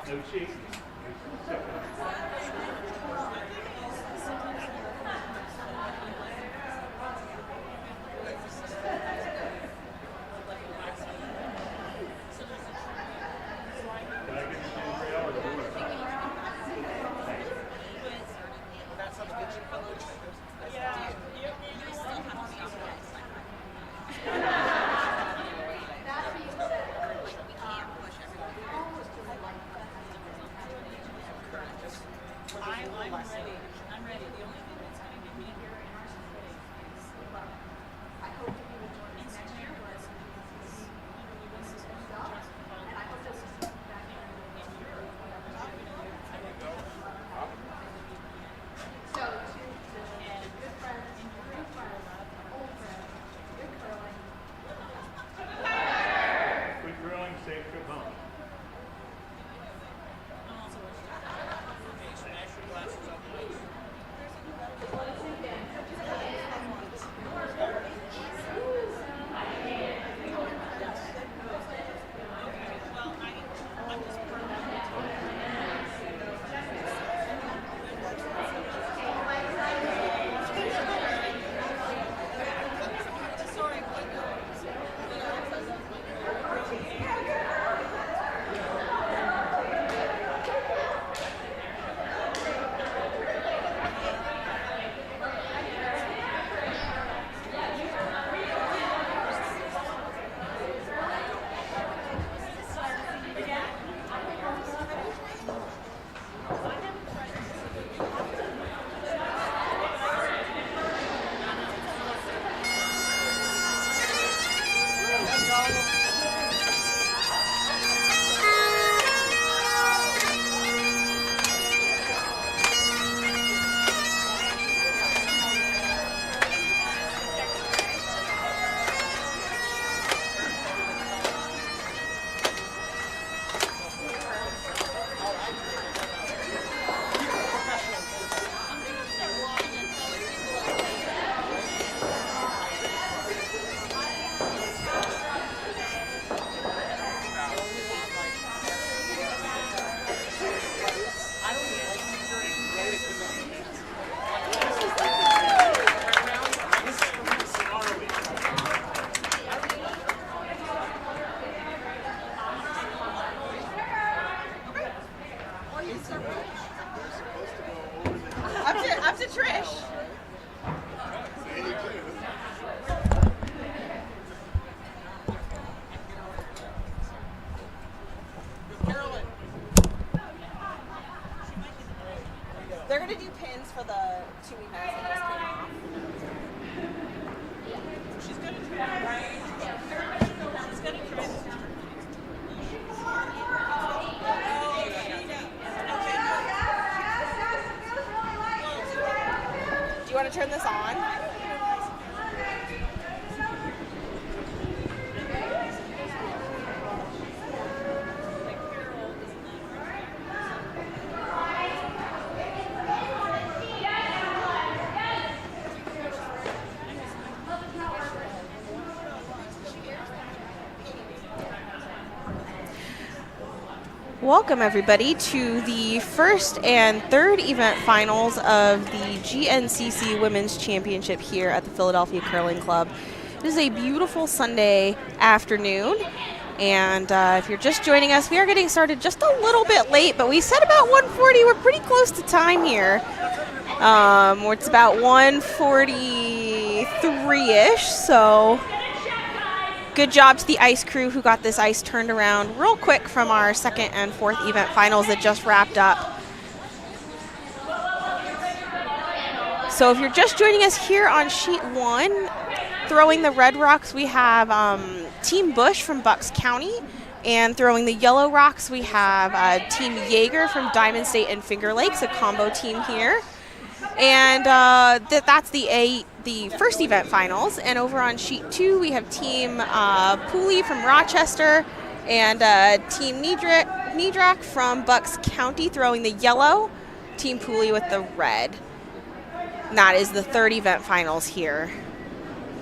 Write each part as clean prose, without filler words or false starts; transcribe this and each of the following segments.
No cheating. I'm ready. The only thing that's going to get me here in our city is I hope that you will join us next year. And I hope you'll see back here in Europe. So, to good friends, great friends, old friends, good curling. Good curling, safe trip home. Up to Trish. They're going to do pins for the 2 events that just came off. She's going to try. She's going to try. Do you want to turn this on? Welcome everybody to the first and third event finals of the GNCC Women's Championship here at the Philadelphia Curling Club. It is a beautiful Sunday afternoon, and if you're just joining us, we are getting started just a little bit late, but we said about 1:40. We're pretty close to time here. It's about 1:43-ish, so good job to the ice crew who got this ice turned around real quick from our second and fourth event finals that just wrapped up. So if you're just joining us here on sheet 1, throwing the red rocks, we have Team Bush from Bucks County, and throwing the yellow rocks, we have Team Yeager from Diamond State and Finger Lakes, a combo team here. And that's the first event finals. And over on sheet 2, we have Team Pulli from Rochester and Team Neidrach from Bucks County throwing the yellow, Team Pulli with the red. And that is the third event finals here.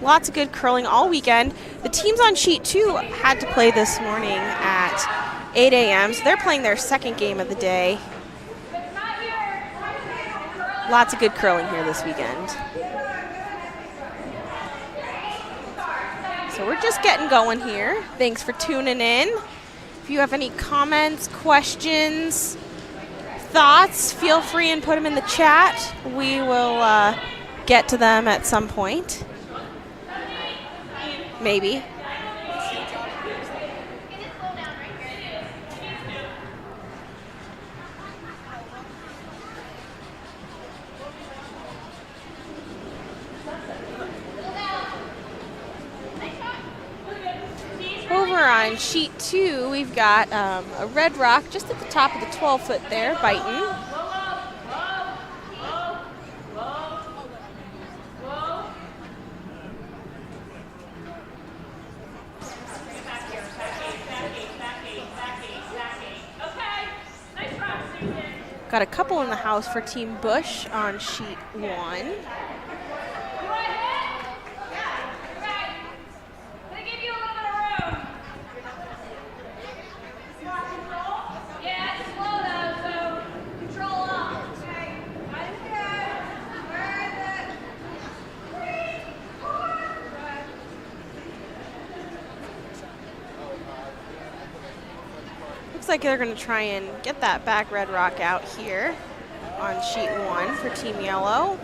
Lots of good curling all weekend. The teams on sheet 2 had to play this morning at 8 a.m. So they're playing their second game of the day. Lots of good curling here this weekend. So we're just getting going here. Thanks for tuning in. If you have any comments, questions, thoughts, feel free and put them in the chat. We will get to them at some point. Maybe. Over on sheet 2, we've got a red rock just at the top of the 12-foot there, biting. Got a couple in the house for Team Bush on sheet 1. Looks like they're going to try and get that back red rock out here on sheet 1 for Team Yellow.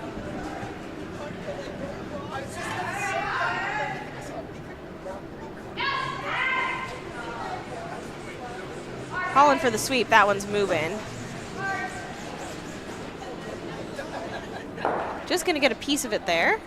Calling for the sweep. That one's moving. Just going to get a piece of it there.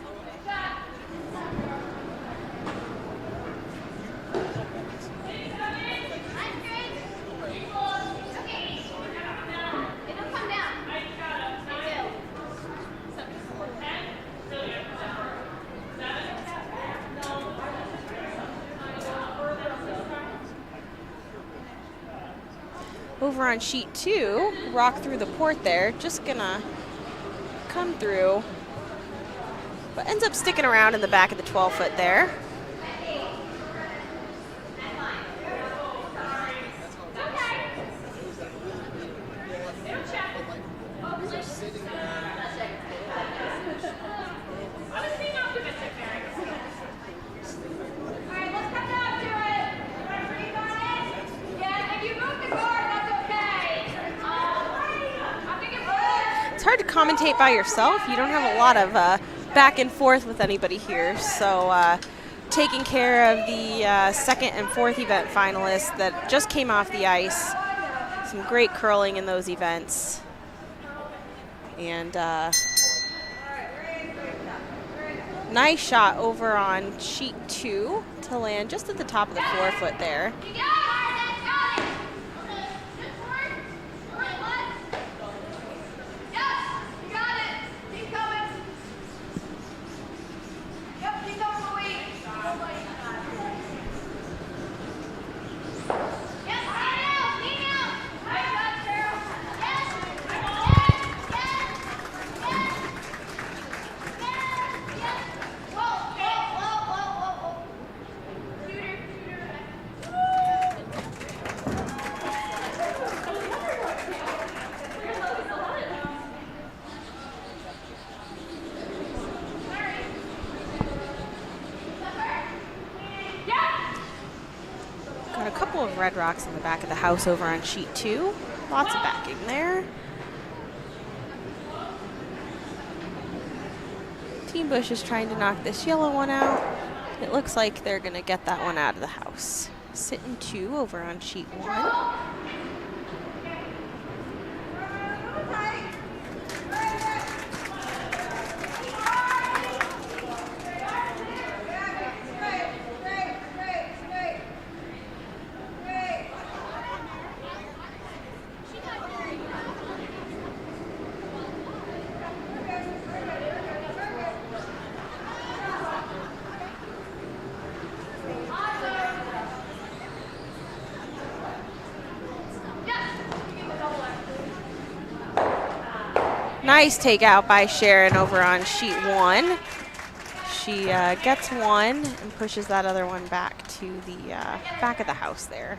Over on sheet 2, rock through the port there, just gonna come through, but ends up sticking around in the back of the 12-foot there. It's hard to commentate by yourself. You don't have a lot of back and forth with anybody here. So taking care of the second and fourth event finalists that just came off the ice. Some great curling in those events. And nice shot over on sheet 2 to land just at the top of the 4-foot there. Got a couple of red rocks in the back of the house over on sheet 2. Lots of backing there. Team Bush is trying to knock this yellow one out. It looks like they're going to get that one out of the house. Sitting 2 over on sheet 1. Nice takeout by Sharon over on sheet 1. She gets one and pushes that other one back to the back of the house there.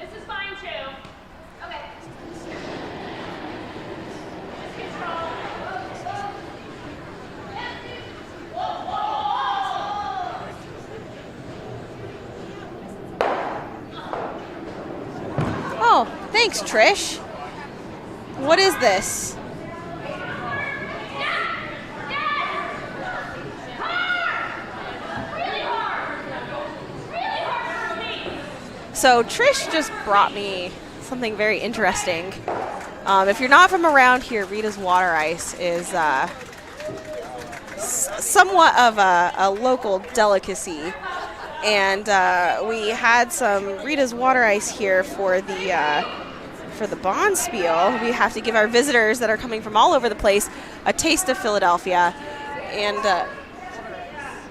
This is fine too. Okay. Just control. Oh, thanks, Trish. What is this? So Trish just brought me something very interesting. If you're not from around here, Rita's water ice is somewhat of a local delicacy. And we had some Rita's water ice here for the Bonspiel. We have to give our visitors that are coming from all over the place a taste of Philadelphia. And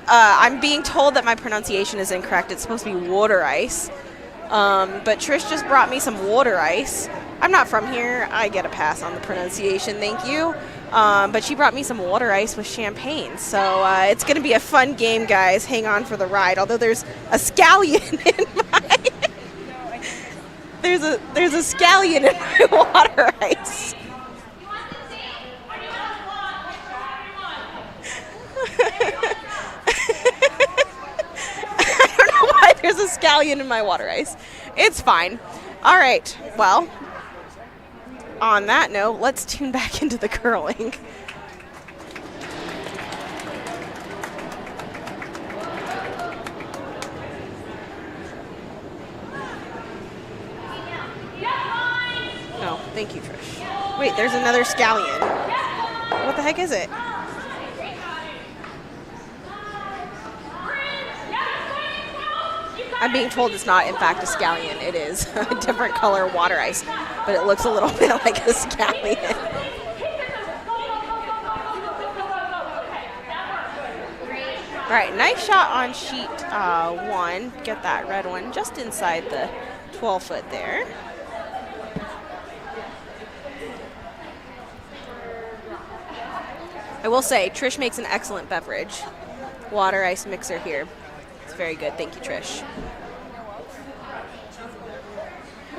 I'm being told that my pronunciation is incorrect. It's supposed to be water ice. But Trish just brought me some water ice. I'm not from here. I get a pass on the pronunciation, thank you. But she brought me some water ice with champagne. So it's going to be a fun game, guys. Hang on for the ride. Although there's a scallion in my... there's a scallion in my water ice. I don't know why there's a scallion in my water ice. It's fine. All right. Well, on that note, let's tune back into the curling. No, thank you, Trish. Wait, there's another scallion. What the heck is it? I'm being told it's not, in fact, a scallion. It is a different color water ice, but it looks a little bit like a scallion. All right, nice shot on sheet 1. Get that red one just inside the 12-foot there. I will say, Trish makes an excellent beverage. Water ice mixer here. It's very good. Thank you, Trish.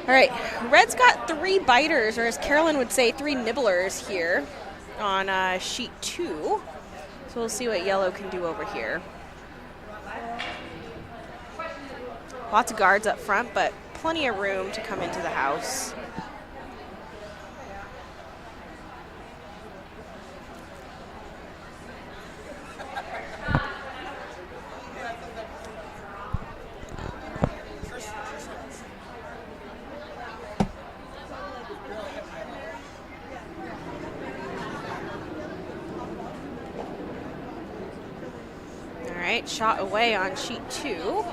All right, Red's got 3 biters, or as Carolyn would say, 3 nibblers here on sheet 2. So we'll see what yellow can do over here. Lots of guards up front, but plenty of room to come into the house. Shot away on sheet 2.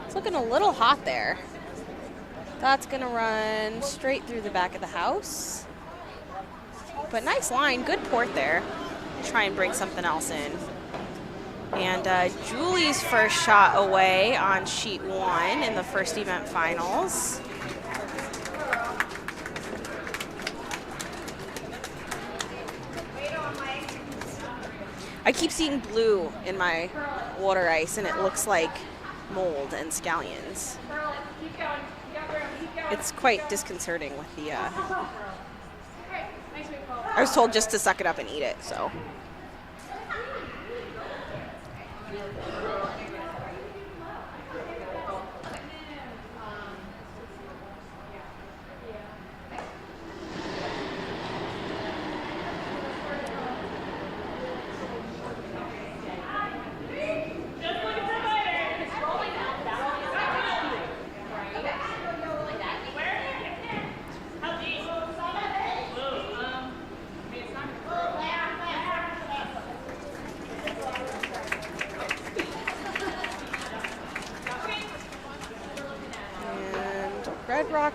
It's looking a little hot there. That's going to run straight through the back of the house. But nice line, good port there. Try and bring something else in. And Julie's first shot away on sheet 1 in the first event finals. I keep seeing blue in my water ice, and it looks like mold and scallions. It's quite disconcerting with the... I was told just to suck it up and eat it, so...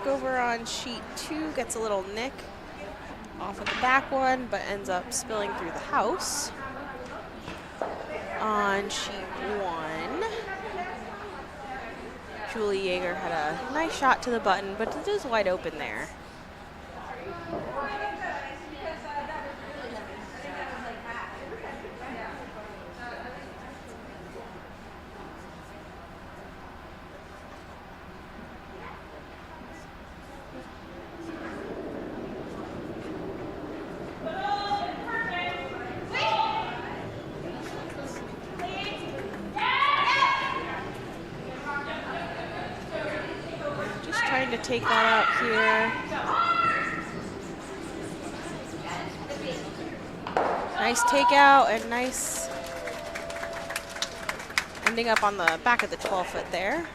Over on sheet 2 gets a little nick off of the back one, but ends up spilling through the house. On sheet 1, Julie Yeager had a nice shot to the button, but it is wide open there. take that out here. Nice takeout and nice ending up on the back of the 12-foot there.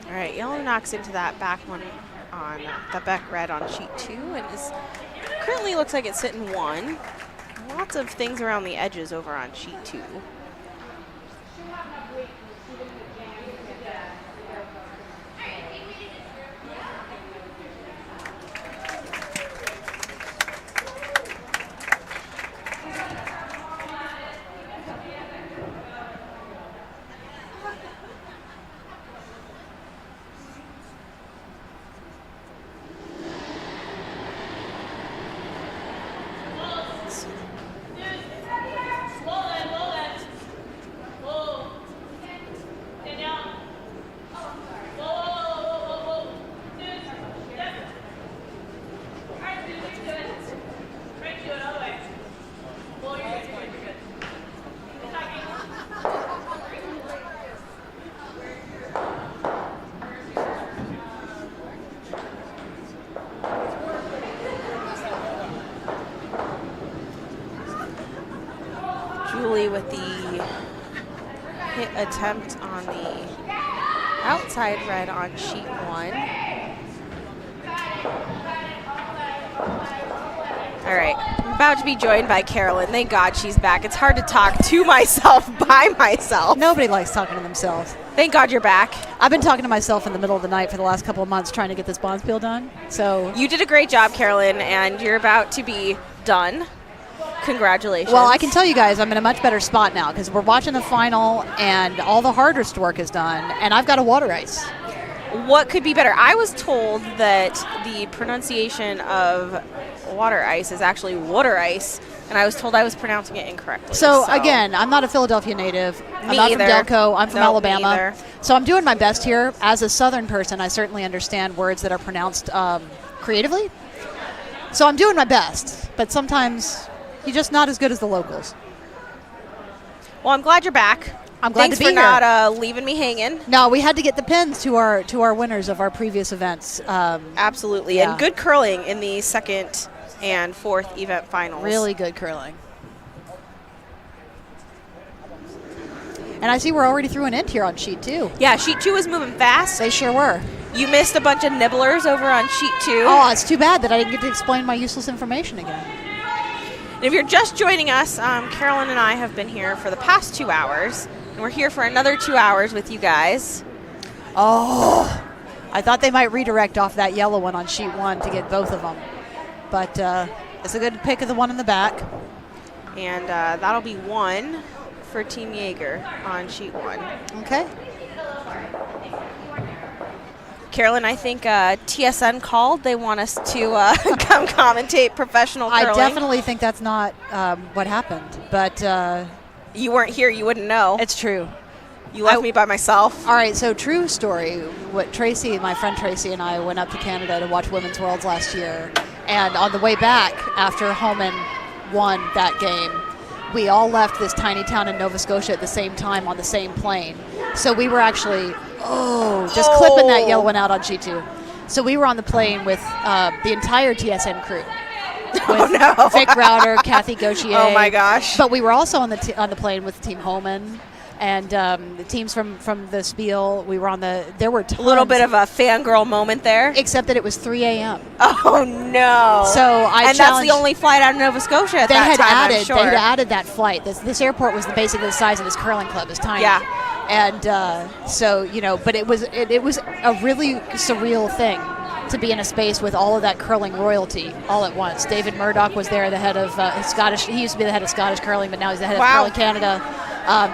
All right, yellow knocks into that back one on the back red on sheet 2 and is currently looks like it's sitting 1. Lots of things around the edges over on sheet 2. Julie with the hit attempt on the outside red on sheet 1. All right, I'm about to be joined by Carolyn. Thank God she's back. It's hard to talk to myself by myself. Nobody likes talking to themselves. Thank God you're back. I've been talking to myself in the middle of the night for the last couple of months trying to get this Bonspiel done. So You did a great job, Carolyn, and you're about to be done. Congratulations. well, I can tell you guys I'm in a much better spot now because we're watching the final and all the hardest work is done, and I've got a water ice. What could be better? I was told that the pronunciation of water ice is actually water ice, and I was told I was pronouncing it incorrectly. So again, I'm not a Philadelphia native. I'm not either. from Delco. I'm from Nope, me Alabama. either. So I'm doing my best here. As a Southern person, I certainly understand words that are pronounced creatively. So I'm doing my best, but sometimes you're just not as good as the locals. Well, I'm glad you're back. I'm glad Thanks to be for here. not leaving me hanging. No, we had to get the pins to our winners of our previous events. Absolutely. Yeah. And good curling in the second and fourth event finals. Really good curling. And I see we're already through an end here on sheet 2. Yeah, sheet 2 is moving fast. They sure were. You missed a bunch of nibblers over on sheet 2. Oh, it's too bad that I didn't get to explain my useless information again. And if you're just joining us, Carolyn and I have been here for the past 2 hours, and we're here for another 2 hours with you guys. Oh, I thought they might redirect off that yellow one on sheet 1 to get both of them. But it's a good pick of the one in the back. And that'll be 1 for Team Yeager on sheet 1. Okay. Carolyn, I think TSN called. They want us to come commentate professional curling. I definitely think that's not what happened, but You weren't here. You wouldn't know. it's true. You left me by myself. All right, so true story. What Tracy, my friend Tracy, and I went up to Canada to watch Women's Worlds last year, and on the way back after Homan won that game, we all left this tiny town in Nova Scotia at the same time on the same plane. So we were actually just clipping that yellow one out on G2. So we were on the plane with the entire TSN crew. With Vic Router, Kathy Gauthier. Oh my gosh! But we were also on the plane with Team Homan and the teams from the Spiel. We were on the. There were tons. A little bit of a fangirl moment there. Except that it was 3 a.m. Oh no! So and that's the only flight out of Nova Scotia at that time. I'm sure. They had added that flight. This airport was basically the size of this curling club. It's tiny. Yeah. And so but it was a really surreal thing to be in a space with all of that curling royalty all at once. David Murdoch was there, the head of Scottish. He used to be the head of Scottish curling, but now he's the head of Curling Canada.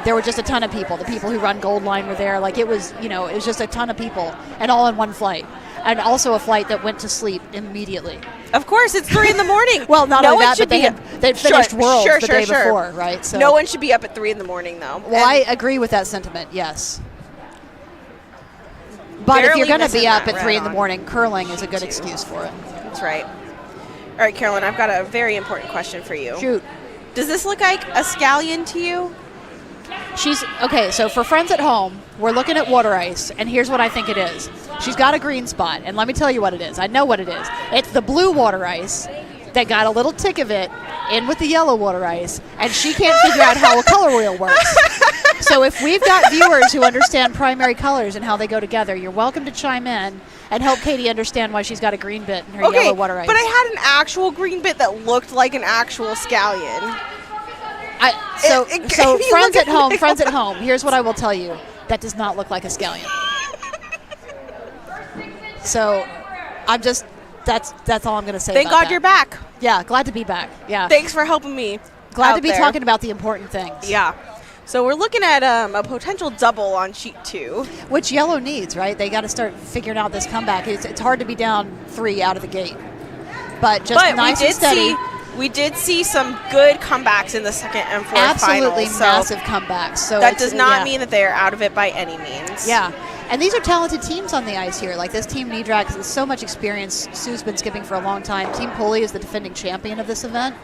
There were just a ton of people. The people who run Gold Line were there. Like it was just a ton of people, and all in one flight, and also a flight that went to sleep immediately. Of course, it's 3 a.m. Well, not no only one that, should but they'd finished Worlds the day before, right? So no one should be up at 3 a.m. though. Well, I agree with that sentiment. Yes. But if you're going to be up at 3 a.m, curling is a good excuse for it. That's right. All right, Carolyn, I've got a very important question for you. Shoot. Does this look like a scallion to you? Okay, so for friends at home, we're looking at water ice, and here's what I think it is. She's got a green spot, and let me tell you what it is. I know what it is. It's the blue water ice that got a little tick of it in with the yellow water ice, and she can't figure out how a color wheel works. So if we've got viewers who understand primary colors and how they go together, you're welcome to chime in and help Katie understand why she's got a green bit in her yellow water ice. But I had an actual green bit that looked like an actual scallion. So friends at home, here's what I will tell you. That does not look like a scallion. So that's all I'm going to say. Thank God you're back. Yeah, glad to be back. Yeah. Thanks for helping me. Glad to be talking about the important things. Yeah. So we're looking at a potential double on sheet 2. Which yellow needs, right? They got to start figuring out this comeback. It's hard to be down 3 out of the gate. But nice and steady. We did see some good comebacks in the second and fourth Absolutely finals. Massive comebacks. So that does not mean that they are out of it by any means. Yeah. And these are talented teams on the ice here. Like this team Neidrach has so much experience. Sue's been skipping for a long time. Team Pulli is the defending champion of this event.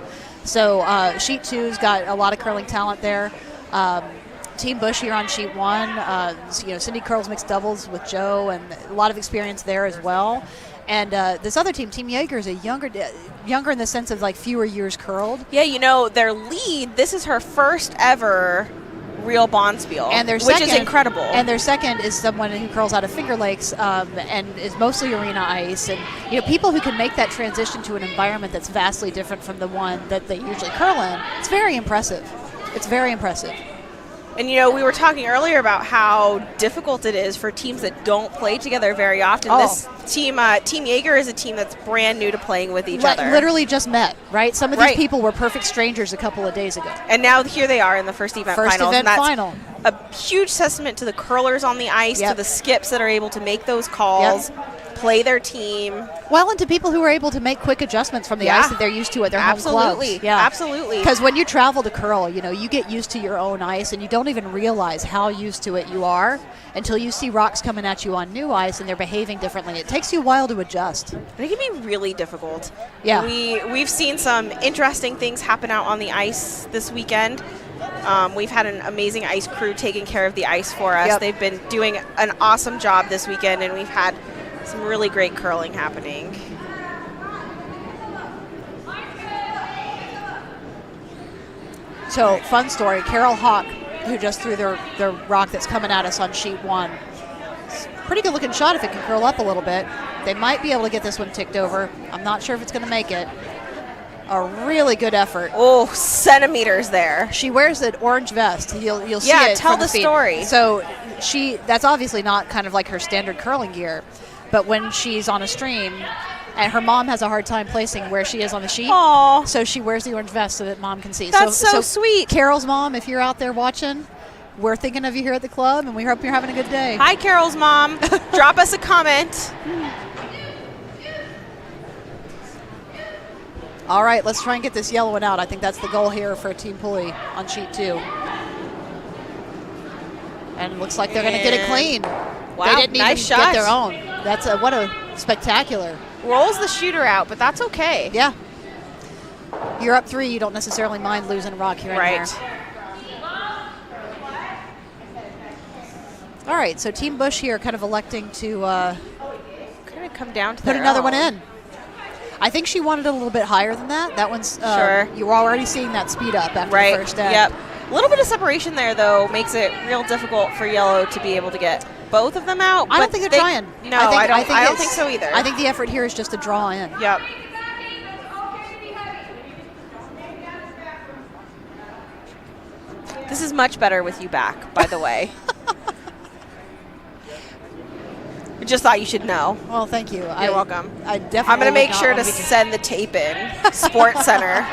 So sheet 2's got a lot of curling talent there. Team Bush here on sheet 1. Cindy curls mixed doubles with Joe, and a lot of experience there as well. And this other team, Team Yeager, is a younger in the sense of like fewer years curled. Yeah, their lead, this is her first ever real bonspiel, which is incredible. And their second is someone who curls out of Finger Lakes and is mostly arena ice. And people who can make that transition to an environment that's vastly different from the one that they usually curl in, it's very impressive. It's very impressive. And, we were talking earlier about how difficult it is for teams that don't play together very often. This team, Team Yeager, is a team that's brand new to playing with each other. Literally just met, right? Some of these people were perfect strangers a couple of days ago. And now here they are in the first event finals. Final. A huge testament to the curlers on the ice, to the skips that are able to make those calls, play their team. Well, and to people who are able to make quick adjustments from the ice that they're used to at their home clubs. Yeah, absolutely. Because when you travel to curl, you get used to your own ice, and you don't even realize how used to it you are until you see rocks coming at you on new ice and they're behaving differently. It takes you a while to adjust. And it can be really difficult. Yeah. We've seen some interesting things happen out on the ice this weekend. We've had an amazing ice crew taking care of the ice for us. Yep. They've been doing an awesome job this weekend, and we've had some really great curling happening. So, fun story. Carol Hawk, who just threw their rock that's coming at us on sheet 1. Pretty good looking shot if it can curl up a little bit. They might be able to get this one ticked over. I'm not sure if it's going to make it. A really good effort. Oh, centimeters there. She wears an orange vest. You'll see it. Yeah, tell from the feet. story. So that's obviously not kind of like her standard curling gear, but when she's on a stream, and her mom has a hard time placing where she is on the sheet, so she wears the orange vest so that mom can see. That's so sweet. Carol's mom, if you're out there watching, we're thinking of you here at the club, and we hope you're having a good day. Hi, Carol's mom. Drop us a comment. All right, let's try and get this yellow one out. I think that's the goal here for Team Pulli on sheet 2. And it looks like they're going to get it clean. Wow, they didn't nice even shot. get their own. That's what a spectacular. Rolls the shooter out, but that's okay. Yeah. You're up 3. You don't necessarily mind losing a rock here and there. All right, so Team Bush here kind of electing to kind of come down to put another one in. I think she wanted it a little bit higher than that. That one's sure. You were already seeing that speed up after the first end. Yep. A little bit of separation there, though, makes it real difficult for Yellow to be able to get both of them out. I don't think they're trying. No, I don't think so either. I think the effort here is just to draw in. Yep. This is much better with you back, by the way. I just thought you should know. Well, thank you. You're welcome. I definitely. I'm going to make sure to send the tape in. Sports Center.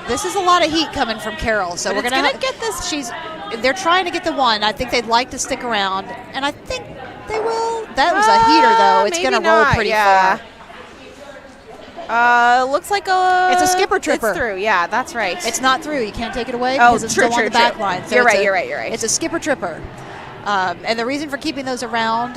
This is a lot of heat coming from Carol, so But we're it's gonna gonna get this. They're trying to get the one. I think they'd like to stick around, and I think they will. That was a heater, though. It's maybe gonna roll not, pretty yeah. far. Looks like It's a skipper tripper. It's through. Yeah, that's right. It's not through. You can't take it away Oh, because it's true, still on the true. back line. So You're it's right, a- you're right. It's a skipper tripper. And the reason for keeping those around,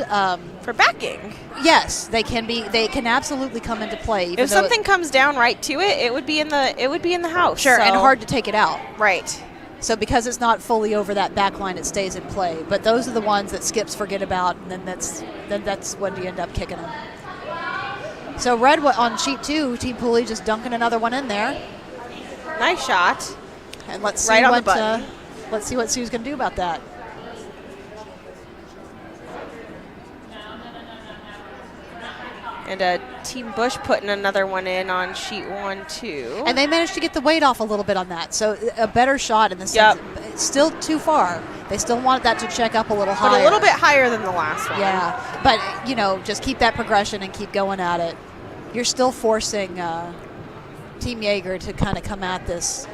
for backing. yes, they can absolutely come into play. even If though something comes down right to it, it would be in the house. sure, and so- hard to take it out. Right. So because it's not fully over that back line, it stays in play. But those are the ones that skips forget about, and then that's when you end up kicking them. So red on sheet 2, Team Pulli just dunking another one in there. Nice shot. And let's see Right on the what button. let's see what Sue's going to do about that. And Team Bush putting another one in on sheet 1 too. And they managed to get the weight off a little bit on that. So a better shot in the sense. It's still too far. They still want that to check up a little higher. But a little bit higher than the last one. Yeah. But, just keep that progression and keep going at it. You're still forcing Team Yeager to kind of come at this.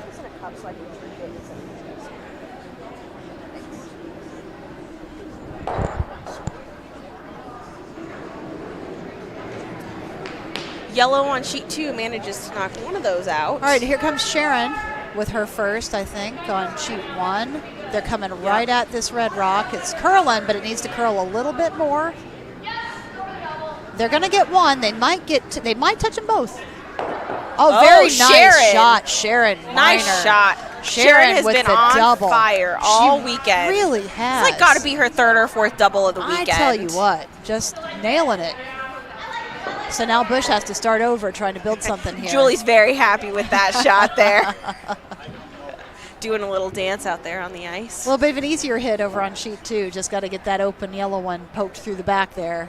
Yellow on sheet 2 manages to knock one of those out. All right, here comes Sharon with her first, I think, on sheet 1. They're coming right at this red rock. It's curling, but it needs to curl a little bit more. They're going to get one. They might touch them both. Oh, very nice Sharon. shot, Sharon. Nice Minor. shot. Sharon has with been the on double. fire all She weekend. really has. It's like got to be her third or fourth double of the weekend. I tell you what, just nailing it. So now Bush has to start over trying to build something here. Julie's very happy with that shot there. Doing a little dance out there on the ice. A little bit of an easier hit over on sheet 2. Just got to get that open yellow one poked through the back there.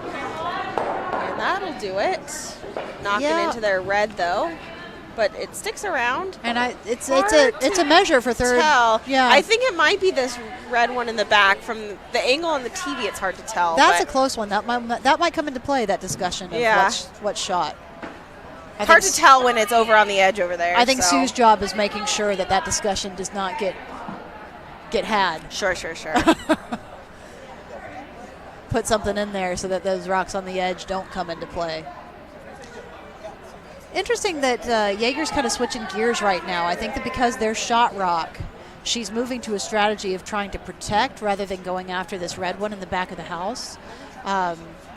And that'll do it. Knocking Yeah. into their red though. But it sticks around. And it's Hard a measure for third. Tell. Yeah, I think it might be this red one in the back. From the angle on the TV, it's hard to tell. that's a but close one. That might come into play. That discussion of Yeah. what shot. I hard think to tell when it's over on the edge over there. I think so. Sue's job is making sure that discussion does not get had. Sure. Put something in there so that those rocks on the edge don't come into play. Interesting that Yeager's kind of switching gears right now. I think that because they're shot rock, she's moving to a strategy of trying to protect rather than going after this red one in the back of the house.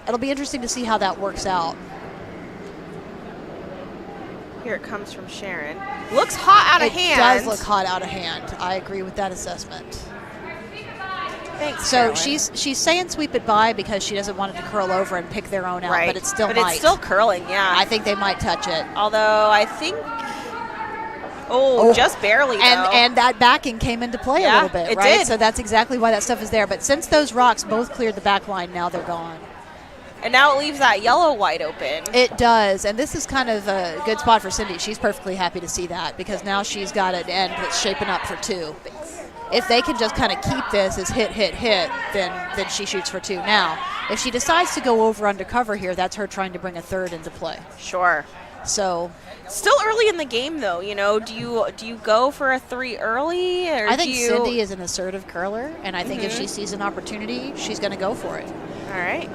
It'll be interesting to see how that works out. Here it comes from Sharon. Looks hot out of hand. It does look hot out of hand. I agree with that assessment. Thanks. So Carolyn. she's saying sweep it by because she doesn't want it to curl over and pick their own out, right. but it still but might. it's still curling. Yeah. I think they might touch it. Although I think. Oh, just barely though. And that backing came into play a Yeah, little bit, it right? did. So that's exactly why that stuff is there. But since those rocks both cleared the back line, now they're gone. And now it leaves that yellow wide open. It does, and this is kind of a good spot for Cindy. She's perfectly happy to see that because now she's got an end that's shaping up for 2. If they can just kind of keep this as hit, then she shoots for 2. Now, if she decides to go over undercover here, that's her trying to bring a third into play. Sure. So Still early in the game, though. Do you go for a 3 early, or I think do you... Cindy is an assertive curler, and I think if she sees an opportunity, she's going to go for it. All right.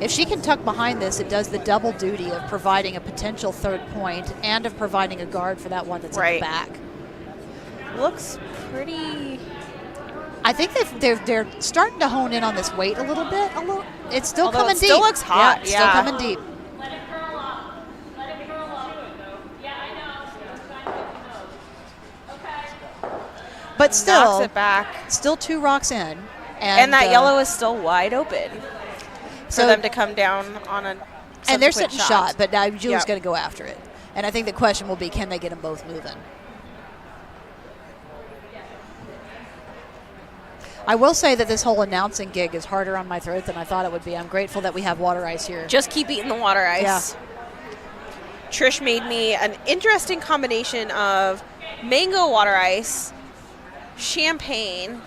If she can tuck behind this, it does the double duty of providing a potential third point and of providing a guard for that one that's in the back. Looks pretty. I think they're starting to hone in on this weight a little bit. It's still Although coming it deep. still looks hot, Still yeah. coming deep. Let it curl up. Let it curl up. Yeah, I know. Okay. But still, Knocks it back. still 2 rocks in. And that yellow is still wide open for so- them to come down on a and they're subsequent sitting shot, but now Julie's Yep. going to go after it. And I think the question will be, can they get them both moving? I will say that this whole announcing gig is harder on my throat than I thought it would be. I'm grateful that we have water ice here. Just keep eating the water ice. Trish made me an interesting combination of mango water ice, champagne,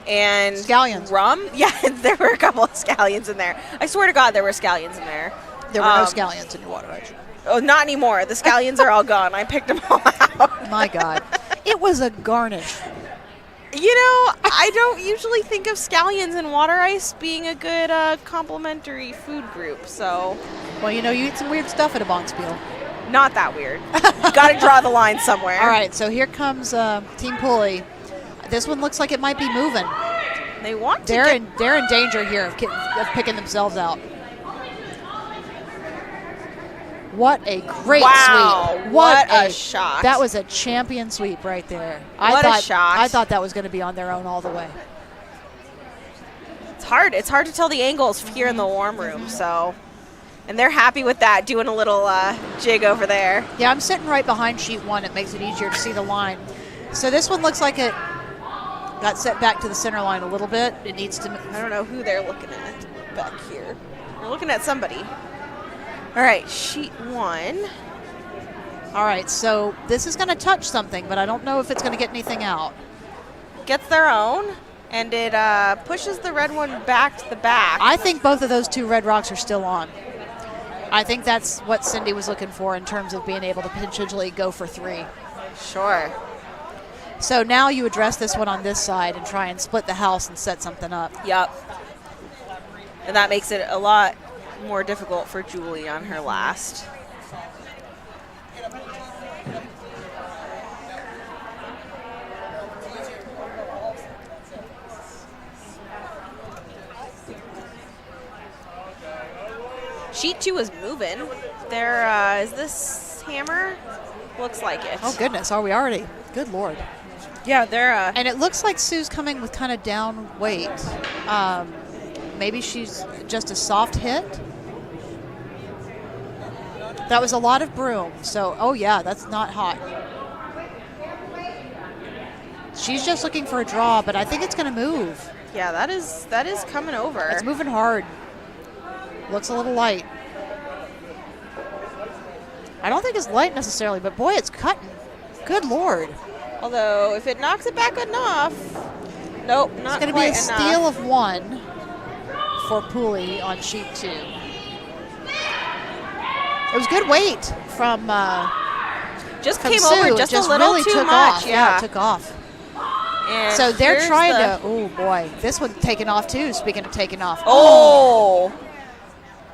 and Scallions. rum. Yeah, there were a couple of scallions in there. I swear to God, there were scallions in there. There were no scallions in your water ice. Oh, not anymore. The scallions are all gone. I picked them all out. My God. It was a garnish. You know, I don't usually think of scallions and water ice being a good complementary food group, so Well, you eat some weird stuff at a Bonspiel. not that weird. Got to draw the line somewhere. All right, so here comes Team Pulli. This one looks like it might be moving. They want to They're in danger here of picking themselves out. What a great Wow, sweep. what a shot. That was a champion sweep right there. What a shot. I thought that was going to be on their own all the way. It's hard. It's hard to tell the angles here in the warm room, so. And they're happy with that, doing a little jig over there. Yeah, I'm sitting right behind sheet 1. It makes it easier to see the line. So this one looks like it got set back to the center line a little bit. It needs to. I don't know who they're looking at back here. They're looking at somebody. All right, sheet 1. All right, so this is going to touch something, but I don't know if it's going to get anything out. Gets their own, and it pushes the red one back to the back. I think both of those 2 red rocks are still on. I think that's what Cindy was looking for in terms of being able to potentially go for 3. Sure. So now you address this one on this side and try and split the house and set something up. Yep. And that makes it a lot more difficult for Julie on her last. Sheet 2 is moving. There is this hammer? Looks like it. Oh, goodness. Are we already? Good Lord. Yeah, they're And it looks like Sue's coming with kind of down weight. Maybe she's just a soft hit. That was a lot of broom. So, oh, yeah, that's not hot. She's just looking for a draw, but I think it's going to move. yeah, that is coming over. It's moving hard. Looks a little light. I don't think it's light necessarily, but boy, it's cutting. Good Lord. Although, if it knocks it back enough, nope, not It's going to be quite a enough. steal of 1 for Pulli on sheet 2. It was good weight from just from came Sue. over It just a just little really too took much. off. Yeah. It took off. And So they're here's trying the- to. Oh boy, this one's taking off too. Speaking of taking off, Oh,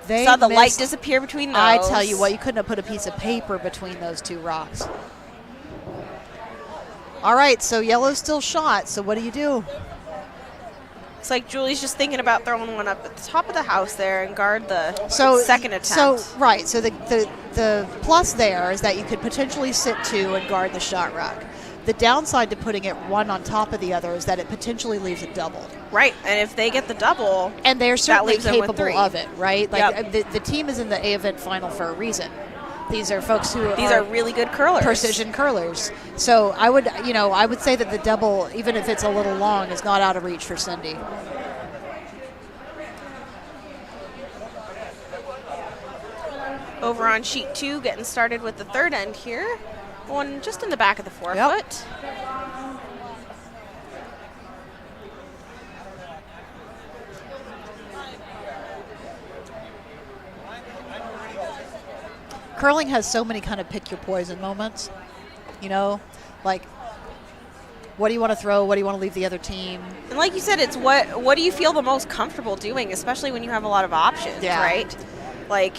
they saw the light missed. disappear between those. I tell you what, you couldn't have put a piece of paper between those 2 rocks. All right, so yellow's still shot. So what do you do? It's like Julie's just thinking about throwing one up at the top of the house there and guard the So second attempt. So right. So the plus there is that you could potentially sit 2 and guard the shot rock. The downside to putting it one on top of the other is that it potentially leaves a double. right, and if they get the double, And they're certainly leaves them with capable 3. of it, right? Like Yep. the team is in the A event final for a reason. These are folks who these are really good curlers. precision curlers. So I would say that the double, even if it's a little long, is not out of reach for Cindy. Over on sheet 2, getting started with the third end here. One just in the back of the forefoot. Curling has so many kind of pick your poison moments. Like what do you want to throw? What do you want to leave the other team? And like you said, it's what do you feel the most comfortable doing, especially when you have a lot of options, Yeah. right? Like,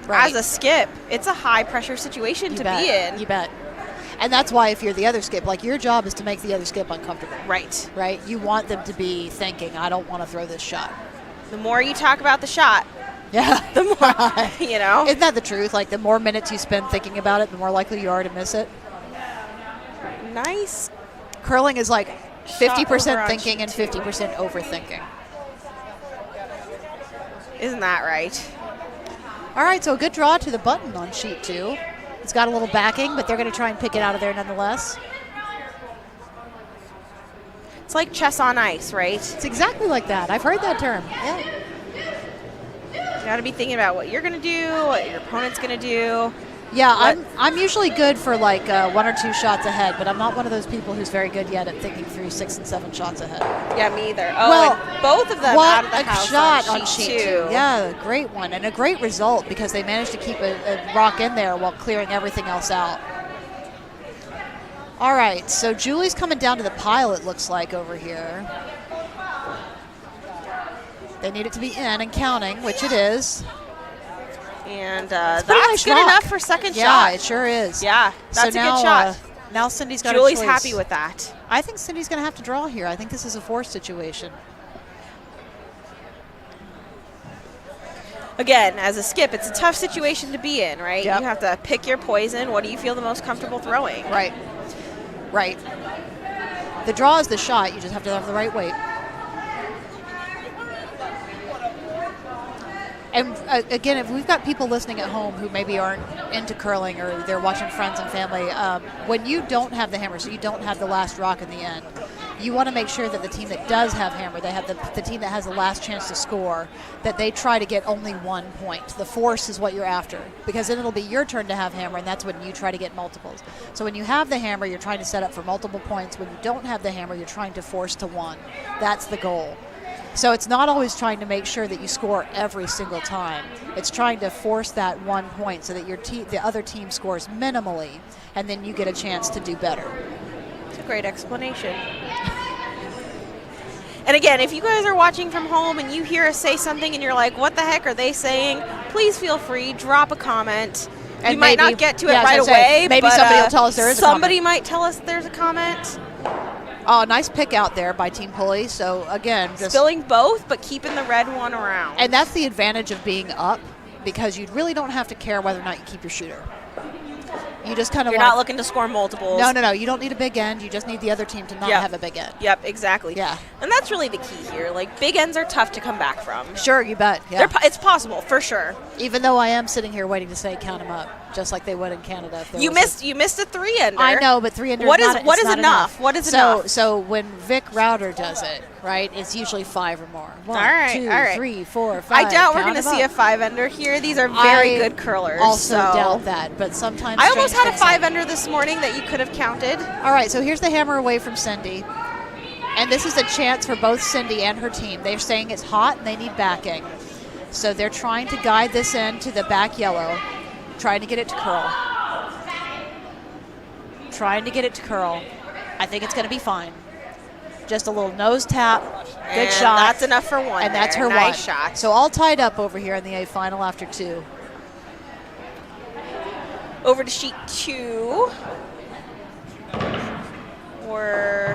Right. as a skip, it's a high-pressure situation You to bet. be in. You bet. And that's why if you're the other skip, like your job is to make the other skip uncomfortable, Right. right? You want them to be thinking, I don't want to throw this shot. The more you talk about the shot, Yeah. the more, you know. Isn't that the truth? Like the more minutes you spend thinking about it, the more likely you are to miss it. Nice. Curling is like Shot 50% over on thinking and sheet 2. 50% overthinking. Isn't that right? All right, so a good draw to the button on sheet 2. It's got a little backing, but they're going to try and pick it out of there nonetheless. It's like chess on ice, right? It's exactly like that. I've heard that term. Yeah. You got to be thinking about what you're going to do, what your opponent's going to do. Yeah, I'm usually good for like 1 or 2 shots ahead, but I'm not one of those people who's very good yet at thinking through 6 and 7 shots ahead. Yeah, me either. Oh, Well, and both of them what out of the a house shot on sheet 2. Yeah, great one. And a great result because they managed to keep a rock in there while clearing everything else out. All right, so Julie's coming down to the pile, it looks like, over here. They need it to be in and counting, which it is. And pretty that's nice good rock. enough for second shot. Yeah, it sure is. Yeah, that's so a now, good shot. Now Cindy's got Julie's a choice. happy with that. I think Cindy's going to have to draw here. I think this is a force situation. Again, as a skip, it's a tough situation to be in, right? Yep. You have to pick your poison. What do you feel the most comfortable throwing? Right. Right. The draw is the shot. You just have to have the right weight. And again, if we've got people listening at home who maybe aren't into curling or they're watching friends and family, when you don't have the hammer, so you don't have the last rock in the end, you want to make sure that the team that does have hammer, they have the team that has the last chance to score, that they try to get only 1 point. The force is what you're after, because then it'll be your turn to have hammer, and that's when you try to get multiples. So when you have the hammer, you're trying to set up for multiple points. When you don't have the hammer, you're trying to force to 1. That's the goal. So it's not always trying to make sure that you score every single time. It's trying to force that 1 point so that the other team scores minimally, and then you get a chance to do better. It's a great explanation. And again, if you guys are watching from home and you hear us say something and you're like, what the heck are they saying? Please feel free, drop a comment. And we might maybe- not get to it yeah, I was right gonna say, away. maybe but, somebody will tell us there is a somebody comment. might tell us there's a comment. Oh, nice pick out there by Team Pulli. So again, just Spilling both, but keeping the red one around. and that's the advantage of being up, because you really don't have to care whether or not you keep your shooter. You just kind of You're not looking to score multiples. No. You don't need a big end. You just need the other team to not Yep. have a big end. Yep, exactly. Yeah. And that's really the key here. Like, big ends are tough to come back from. Sure, you bet. Yeah. It's possible, for sure. Even though I am sitting here waiting to say count them up, just like they would in Canada. If there You was missed a 3-ender. I know, but 3-ender What is is- not, what it's is not enough? What is so, enough? So when Vic Router does it, right, it's usually 5 or more. 1, All right, 2, all right. 3, 4, 5. I doubt we're count going to them see a up. 5-ender here. These are very I good curlers. also so. doubt that, but sometimes I almost strange had a things happen. 5-ender this morning that you could have counted. All right, so here's the hammer away from Cindy. And this is a chance for both Cindy and her team. They're saying it's hot and they need backing. So they're trying to guide this in to the back yellow, trying to get it to curl. Trying to get it to curl. I think it's going to be fine. Just a little nose tap. Good And shot. That's enough for one. And that's her nice one. shot. So all tied up over here in the A final after 2. Over to sheet 2. We're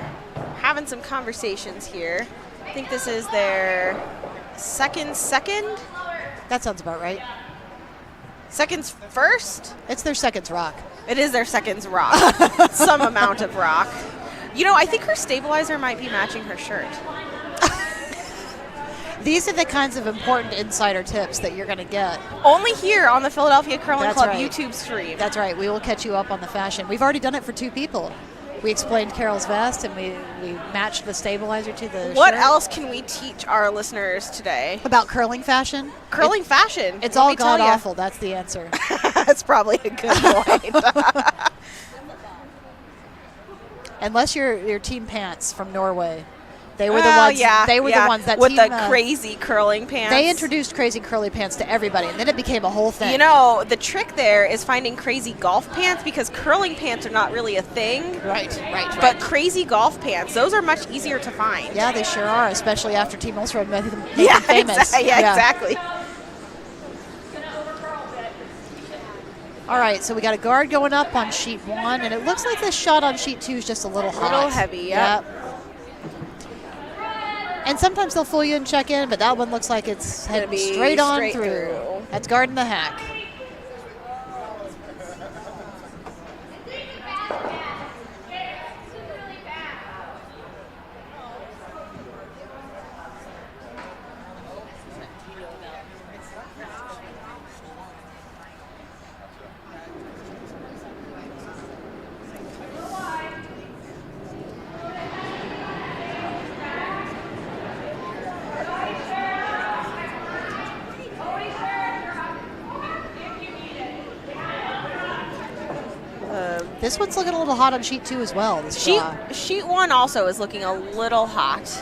having some conversations here. I think this is their second? That sounds about right. Second's first? It's their seconds rock. It is their second's rock. Some amount of rock. You know, I think her stabilizer might be matching her shirt. These are the kinds of important insider tips that you're going to get. Only here on the Philadelphia Curling That's Club right. YouTube stream. That's right. We will catch you up on the fashion. We've already done it for 2 people. We explained Carol's vest, and we matched the stabilizer to the What shirt. else can we teach our listeners today? About curling fashion? Curling fashion. It's let all me tell ya. god-awful. That's the answer. That's probably a good point. Unless you're Team Pants from Norway. They were the Well, ones. yeah, they were yeah. the ones that with team, the crazy curling pants. They introduced crazy curly pants to everybody, and then it became a whole thing. You know, the trick there is finding crazy golf pants because curling pants are not really a thing. Right. But crazy golf pants, those are much easier to find. Yeah, they sure are, especially after Team Ulster made them Yeah, famous. exactly. All right, so we got a guard going up on sheet 1, and it looks like this shot on sheet 2 is just a little hot. A little heavy, yep. And sometimes they'll fool you and check in, but that one looks like it's Gonna heading be straight on straight through. through. That's guarding the hack. this one's looking a little hot on sheet 2 as well. This Sheet 1 also is looking a little hot.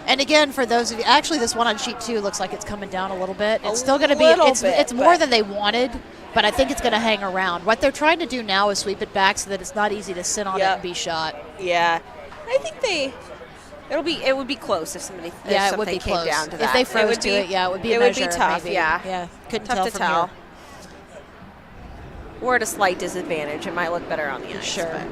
And again, for those of you, actually this one on sheet 2 looks like it's coming down a little bit. It's still going to be, it's more than they wanted, but I think it's going to hang around. What they're trying to do now is sweep it back so that it's not easy to sit on it and be shot. Yeah. I think it would be close if something it would be came close. down to that. If they froze to it, it would be a measure. It would be tough, maybe. yeah. Couldn't tough tell to from tell. here. Or at a slight disadvantage. It might look better on the ice. Sure. But.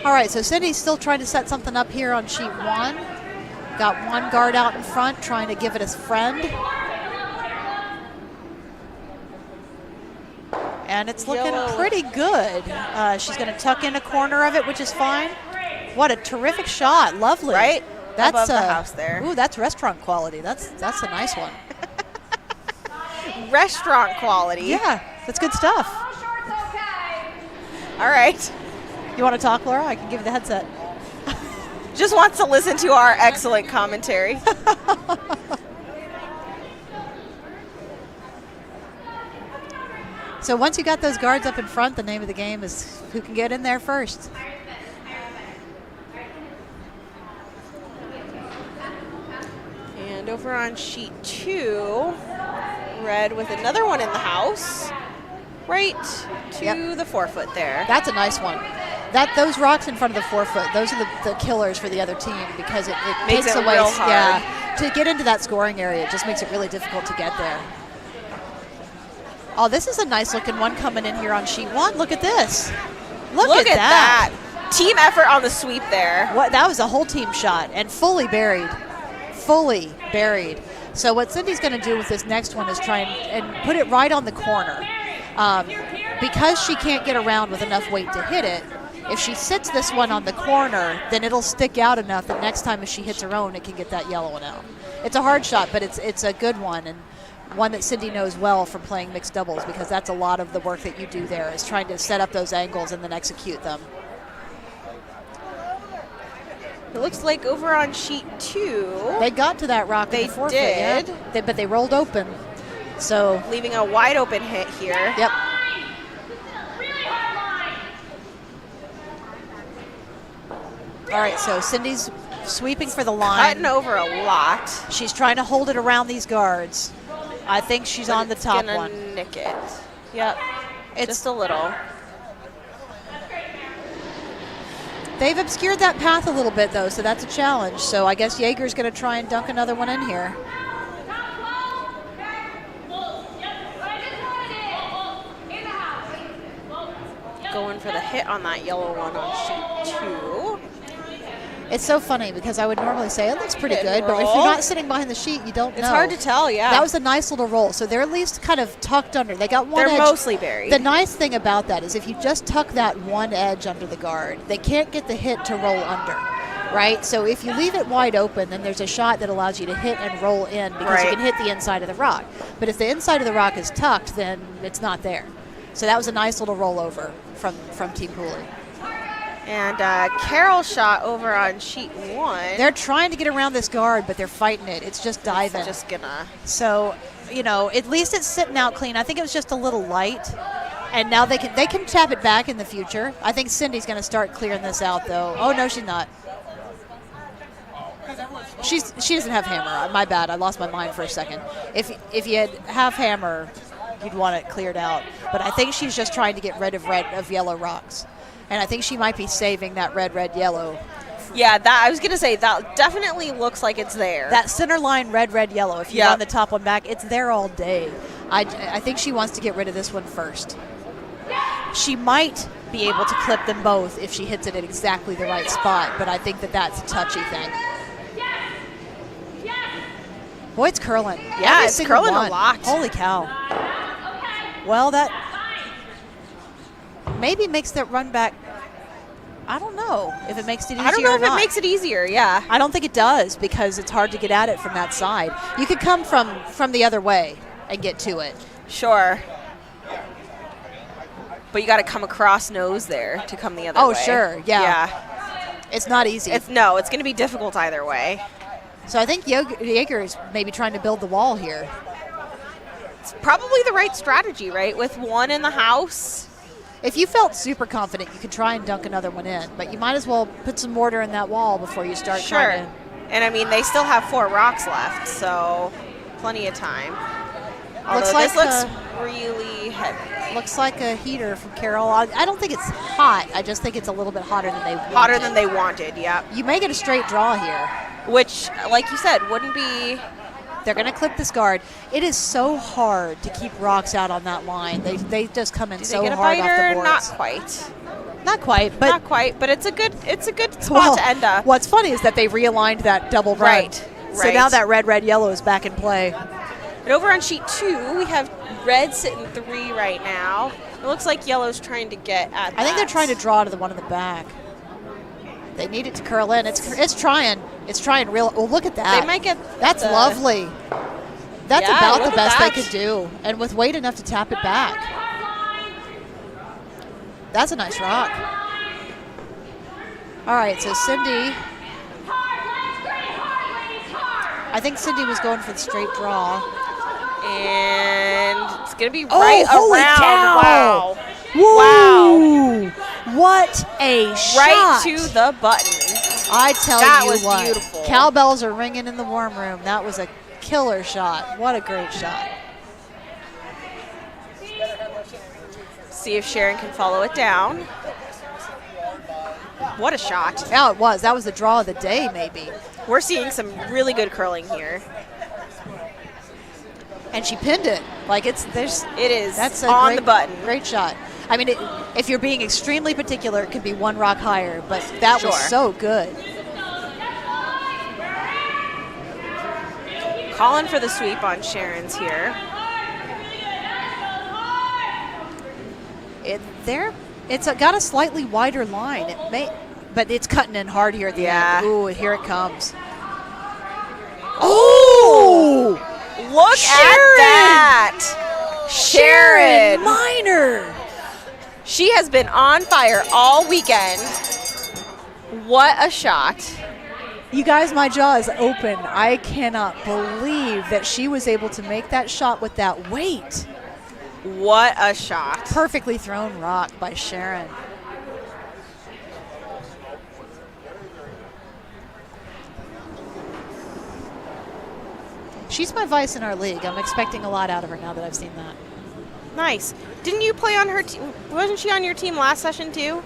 All right, so Cindy's still trying to set something up here on sheet 1. Got one guard out in front, trying to give it his friend. And it's looking pretty good. She's going to tuck in a corner of it, which is fine. What a terrific shot. Lovely. Right? That's above the house there. Ooh, that's restaurant quality. That's a nice one. Restaurant quality. Yeah, that's good stuff. All right. You want to talk, Laura? I can give you the headset. Just wants to listen to our excellent commentary. So once you got those guards up in front, the name of the game is who can get in there first. And over on sheet 2, red with another one in the house, right to the 4-foot there. That's a nice one. Those rocks in front of the 4-foot, those are the killers for the other team because it makes takes it away. real hard. Yeah, to get into that scoring area, it just makes it really difficult to get there. Oh, this is a nice looking one coming in here on sheet 1. Look at this. Look at that. Team effort on the sweep there. What? That was a whole team shot and fully buried. Fully buried. So what Cindy's going to do with this next one is try and put it right on the corner. Because she can't get around with enough weight to hit it, if she sits this one on the corner, then it'll stick out enough that next time if she hits her own, it can get that yellow one out. It's a hard shot, but it's a good one, and one that Cindy knows well from playing mixed doubles because that's a lot of the work that you do there is trying to set up those angles and then execute them. It looks like over on sheet 2. They got to that rock in the 4-foot, did. Yeah. But they rolled open. So leaving a wide open hit here. Yep. All right, so Cindy's sweeping for the line. Cutting over a lot. She's trying to hold it around these guards. I think she's on the top one. Gonna nick it. Yep. It's just a little. They've obscured that path a little bit, though, so that's a challenge. So I guess Yeager's going to try and dunk another one in here. Going for the hit on that yellow one on sheet 2. It's so funny because I would normally say it looks pretty good, but if you're not sitting behind the sheet, you don't know. It's hard to tell, yeah. That was a nice little roll. So they're at least kind of tucked under. They got one edge. They're mostly buried. The nice thing about that is if you just tuck that one edge under the guard, they can't get the hit to roll under, right? So if you leave it wide open, then there's a shot that allows you to hit and roll in because you can hit the inside of the rock. But if the inside of the rock is tucked, then it's not there. So that was a nice little rollover from Team Pulli. And Carol's shot over on sheet 1. They're trying to get around this guard, but they're fighting it. It's just diving. It's just gonna. So, at least it's sitting out clean. I think it was just a little light. And now they can tap it back in the future. I think Cindy's going to start clearing this out, though. Oh, no, she's not. She doesn't have hammer. My bad. I lost my mind for a second. If you have hammer, you'd want it cleared out. But I think she's just trying to get rid of yellow rocks. And I think she might be saving that red, yellow. Yeah, that I was going to say, that definitely looks like it's there. That center line red, yellow, if you run the top one back, it's there all day. I think she wants to get rid of this one first. She might be able to clip them both if she hits it at exactly the right spot, but I think that's a touchy thing. Boy, it's curling. Yeah, it's curling a lot. Holy cow. Well, that maybe makes that run back. I don't know if it makes it easier. I don't know if it makes it easier, yeah. I don't think it does because it's hard to get at it from that side. You could come from the other way and get to it. Sure. But you got to come across nose there to come the other way. Oh, sure, yeah. It's not easy. It's going to be difficult either way. So I think Yeager is maybe trying to build the wall here. It's probably the right strategy, right? With one in the house. If you felt super confident, you could try and dunk another one in, but you might as well put some mortar in that wall before you start trying to. And I mean, they still have 4 rocks left, so plenty of time. Although Looks this like looks really heavy. Looks like a heater from Carol. I don't think it's hot. I just think it's a little bit hotter than they wanted. Hotter than they wanted, yep. You may get a straight draw here. Which, like you said, wouldn't be... They're going to clip this guard. It is so hard to keep rocks out on that line. They just come in so hard off the boards. Not quite. Not quite, but not quite. But it's a good spot to end up. What's funny is that they realigned that double run. Right. So now that red yellow is back in play. And over on sheet 2, we have red sitting 3 right now. It looks like yellow's trying to get at that. I think they're trying to draw to the one in the back. They need it to curl in. It's trying. It's trying real. Well, look at that. They might get. That's lovely. That's yeah, about the best they could do, and with weight enough to tap it back. That's a nice rock. All right, so Cindy. I think Cindy was going for the straight draw. And it's going to be right holy around. Cow. Wow. Woo. Wow. What a shot. Right to the button. I tell that you was what. Beautiful. Cowbells are ringing in the warm room. That was a killer shot. What a great shot. See if Sharon can follow it down. What a shot. Yeah, it was. That was the draw of the day, maybe. We're seeing some really good curling here. And she pinned it. Like it is. That's on the button. Great shot. I mean, if you're being extremely particular, it could be 1 rock higher, but that was so good. Calling for the sweep on Sharon's here. It's got a slightly wider line. It may, but it's cutting in hard here at the end. Ooh, here it comes. Oh! Look at that! Sharon Miner. She has been on fire all weekend. What a shot. You guys, my jaw is open. I cannot believe that she was able to make that shot with that weight. What a shot. Perfectly thrown rock by Sharon. She's my vice in our league. I'm expecting a lot out of her now that I've seen that. Nice. Didn't you play on her team? Wasn't she on your team last session too?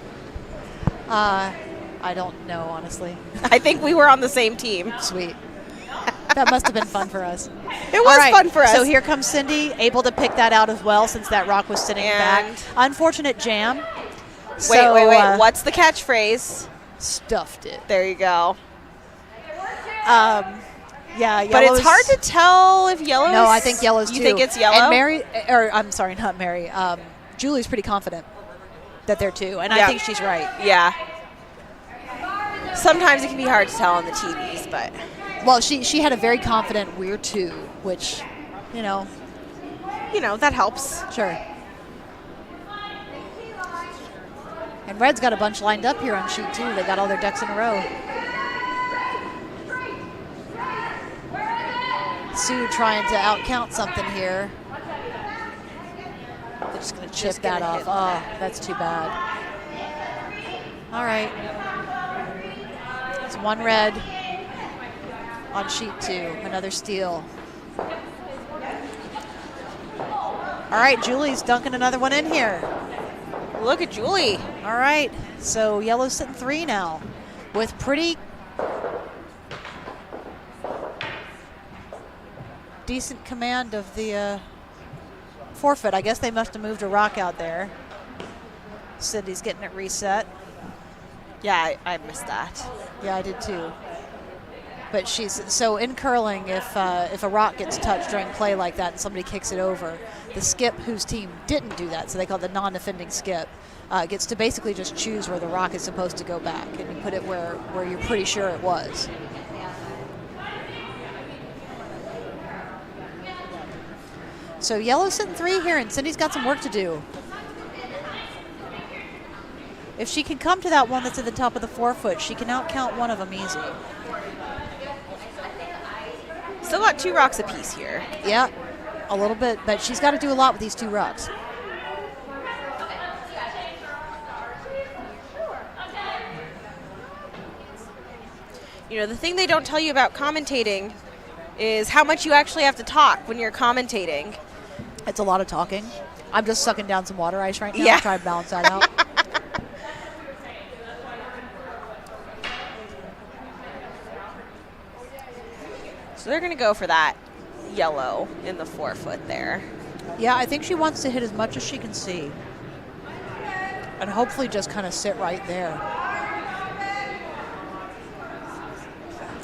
I don't know, honestly. I think we were on the same team. Sweet. That must have been fun for us. It was fun for us. So here comes Cindy, able to pick that out as well since that rock was sitting back. Unfortunate jam. Wait. What's the catchphrase? Stuffed it. There you go. Yeah, but it's hard to tell if yellow's. No, I think yellow's too. You think it's yellow? And Mary, or I'm sorry, not Mary. Julie's pretty confident that they're two, and I think she's right. Yeah. Sometimes it can be hard to tell on the TVs, but. Well, she had a very confident we're two, which, you know, that helps. Sure. And Red's got a bunch lined up here on sheet 2. They got all their ducks in a row. Sue trying to outcount something here. They're just going to chip that off. Oh, that's too bad. All right. It's 1 red on sheet 2. Another steal. All right, Julie's dunking another one in here. Look at Julie. All right, so yellow's sitting 3 now with pretty decent command of the forfeit. I guess they must have moved a rock out there. Cindy's getting it reset. Yeah, I missed that. Yeah, I did too. But so in curling, if a rock gets touched during play like that and somebody kicks it over, the skip whose team didn't do that, so they call it the non-defending skip, gets to basically just choose where the rock is supposed to go back, and you put it where you're pretty sure it was. So yellow's sitting 3 here, and Cindy's got some work to do. If she can come to that one that's at the top of the 4 foot, she can outcount one of them easy. Still got 2 rocks apiece here. Yeah, a little bit, but she's got to do a lot with these 2 rocks. You know, the thing they don't tell you about commentating is how much you actually have to talk when you're commentating. It's a lot of talking. I'm just sucking down some water ice right now Yeah. to try and balance that out. So they're going to go for that yellow in the forefoot there. Yeah, I think she wants to hit as much as she can see. And hopefully just kind of sit right there.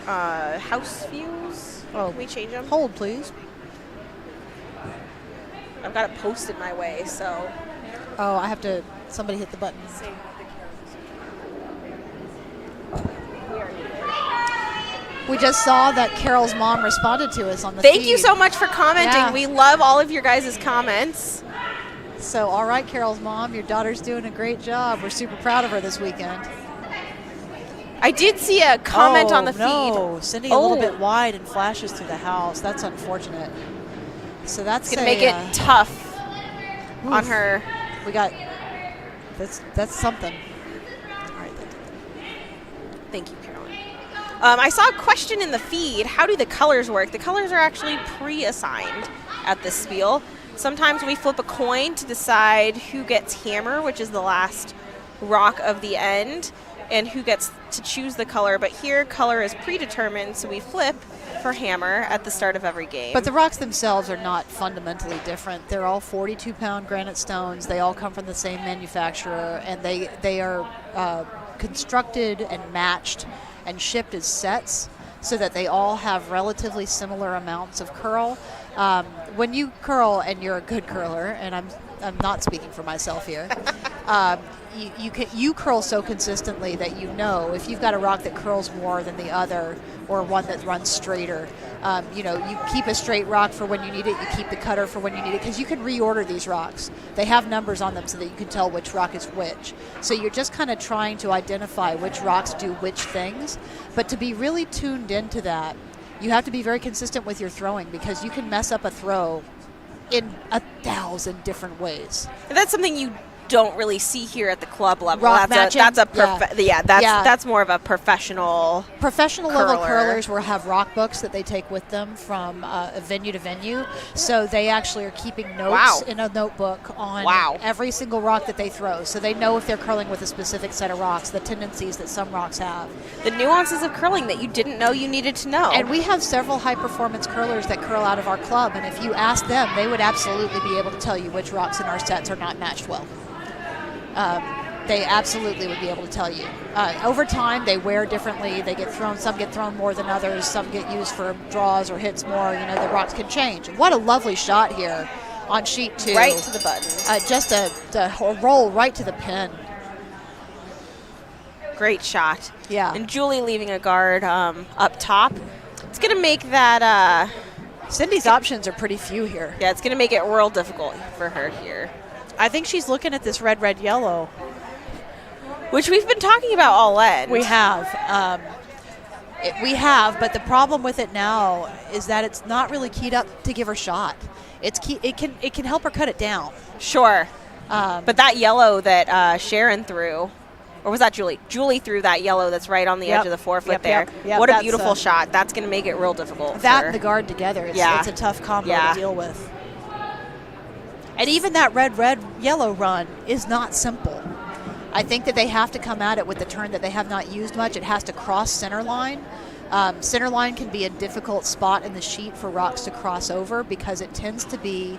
House views. Oh. Can we change them? Hold, please. I've got a post in my way, so. Oh, I have to, somebody hit the button. We just saw that Carol's mom responded to us on the Thank feed. you so much for commenting. Yeah. We love all of your guys' comments. So, all right, Carol's mom, your daughter's doing a great job. We're super proud of her this weekend. I did see a comment on the feed. No, Cindy a little bit wide and flashes through the house. That's unfortunate. So that's Going to make it tough on her. We got, that's something. All right. Thank you, Caroline. I saw a question in the feed. How do the colors work? The colors are actually pre-assigned at this spiel. Sometimes we flip a coin to decide who gets hammer, which is the last rock of the end, and who gets to choose the color. But here, color is predetermined, so we flip for hammer at the start of every game. But the rocks themselves are not fundamentally different. They're all 42-pound granite stones. They all come from the same manufacturer, and they are constructed and matched and shipped as sets so that they all have relatively similar amounts of curl. When you curl, and you're a good curler, and I'm not speaking for myself here, you curl so consistently that you know if you've got a rock that curls more than the other or one that runs straighter. You keep a straight rock for when you need it. You keep the cutter for when you need it, because you can reorder these rocks. They have numbers on them so that you can tell which rock is which. So you're just kind of trying to identify which rocks do which things. But to be really tuned into that, you have to be very consistent with your throwing, because you can mess up a throw in 1,000 different ways. And that's something you don't really see here at the club level. Rock That's more of a professional level curler. curlers will have rock books that they take with them from venue to venue. So they actually are keeping notes in a notebook on every single rock that they throw. So they know if they're curling with a specific set of rocks, the tendencies that some rocks have. The nuances of curling that you didn't know you needed to know. And we have several high-performance curlers that curl out of our club, and if you ask them, they would absolutely be able to tell you which rocks in our sets are not matched well. They absolutely would be able to tell you. Over time, they wear differently. They get thrown. Some get thrown more than others. Some get used for draws or hits more. The rocks can change. What a lovely shot here on sheet 2. Right to the button. Just a roll right to the pin. Great shot. Yeah. And Julie leaving a guard up top. It's going to make that... Cindy's options are pretty few here. Yeah, it's going to make it real difficult for her here. I think she's looking at this red, red, yellow, which we've been talking about all end. We have. But the problem with it now is that it's not really keyed up to give her shot. It can help her cut it down. Sure. But that yellow that Sharon threw, or was that Julie? Julie threw that yellow that's right on the edge of the forefoot there. Yep, what a beautiful shot. That's going to make it real difficult. That and the guard together. It's a tough combo to deal with. And even that red, red, yellow run is not simple. I think that they have to come at it with the turn that they have not used much. It has to cross center line. Center line can be a difficult spot in the sheet for rocks to cross over, because it tends to be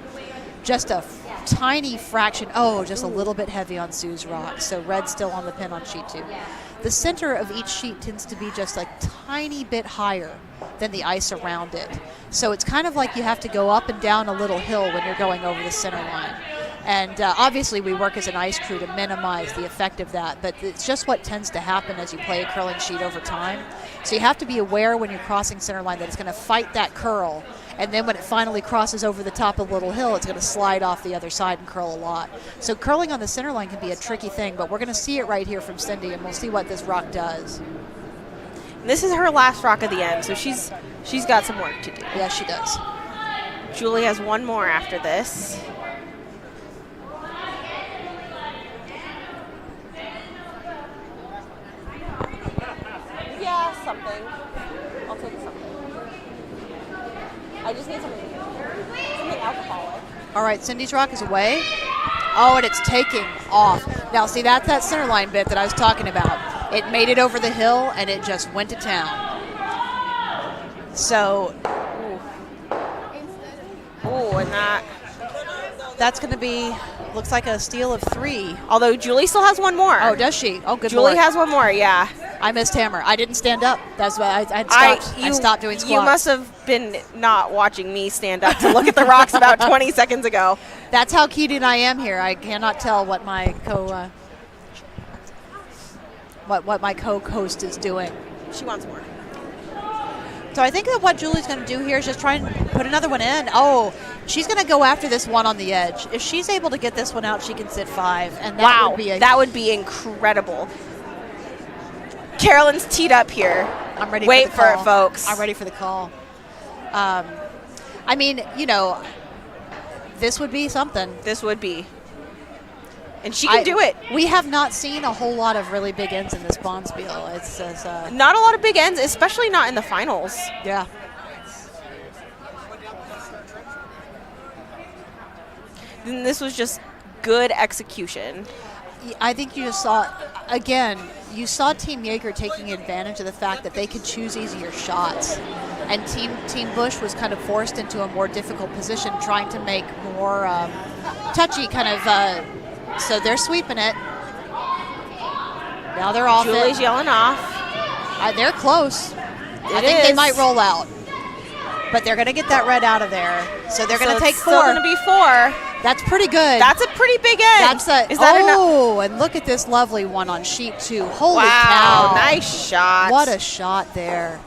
just a tiny fraction. Oh, just a little bit heavy on Sue's rock. So red's still on the pin on sheet 2. The center of each sheet tends to be just a tiny bit higher than the ice around it. So it's kind of like you have to go up and down a little hill when you're going over the center line. And obviously we work as an ice crew to minimize the effect of that, but it's just what tends to happen as you play a curling sheet over time. So you have to be aware when you're crossing center line that it's going to fight that curl, and then when it finally crosses over the top of a little hill, it's going to slide off the other side and curl a lot. So curling on the center line can be a tricky thing, but we're going to see it right here from Cindy, and we'll see what this rock does. This is her last rock of the end, so she's got some work to do. Yeah, she does. Julie has one more after this. Yeah, something. I'll take something. I just need something alcoholic. All right, Cindy's rock is away. Oh, and it's taking off. Now, see, that's that center line bit that I was talking about. It made it over the hill, and it just went to town. So, And that's going to be, looks like a steal of 3. although Julie still has one more. Oh, does she? Oh, good Julie Lord. has one more, yeah. I missed hammer. I didn't stand up. That's why I stopped doing squats. You must have been not watching me stand up to look at the rocks about 20 seconds ago. That's how keyed I am here. I cannot tell what my what my co-host is doing. She wants more. So I think that what Julie's going to do here is just try and put another one in. Oh, she's going to go after this one on the edge. If she's able to get this one out, she can sit 5, and that would be incredible. Carolyn's teed up here. I'm ready. Wait for it, folks. I'm ready for the call. I mean, this would be something. This would be. And she can do it. We have not seen a whole lot of really big ends in this Bonspiel. It's just, not a lot of big ends, especially not in the finals. Yeah. And this was just good execution. I think you just you saw Team Yeager taking advantage of the fact that they could choose easier shots. And Team Bush was kind of forced into a more difficult position, trying to make more touchy kind of, so they're sweeping it. Now they're off Julie's it. yelling off. They're close. I think they might roll out. But they're going to get that red out of there. So they're going to take 4. Still going to be 4. That's pretty good. That's a pretty big end. And look at this lovely one on sheet 2. Holy cow. Nice shot. What a shot there.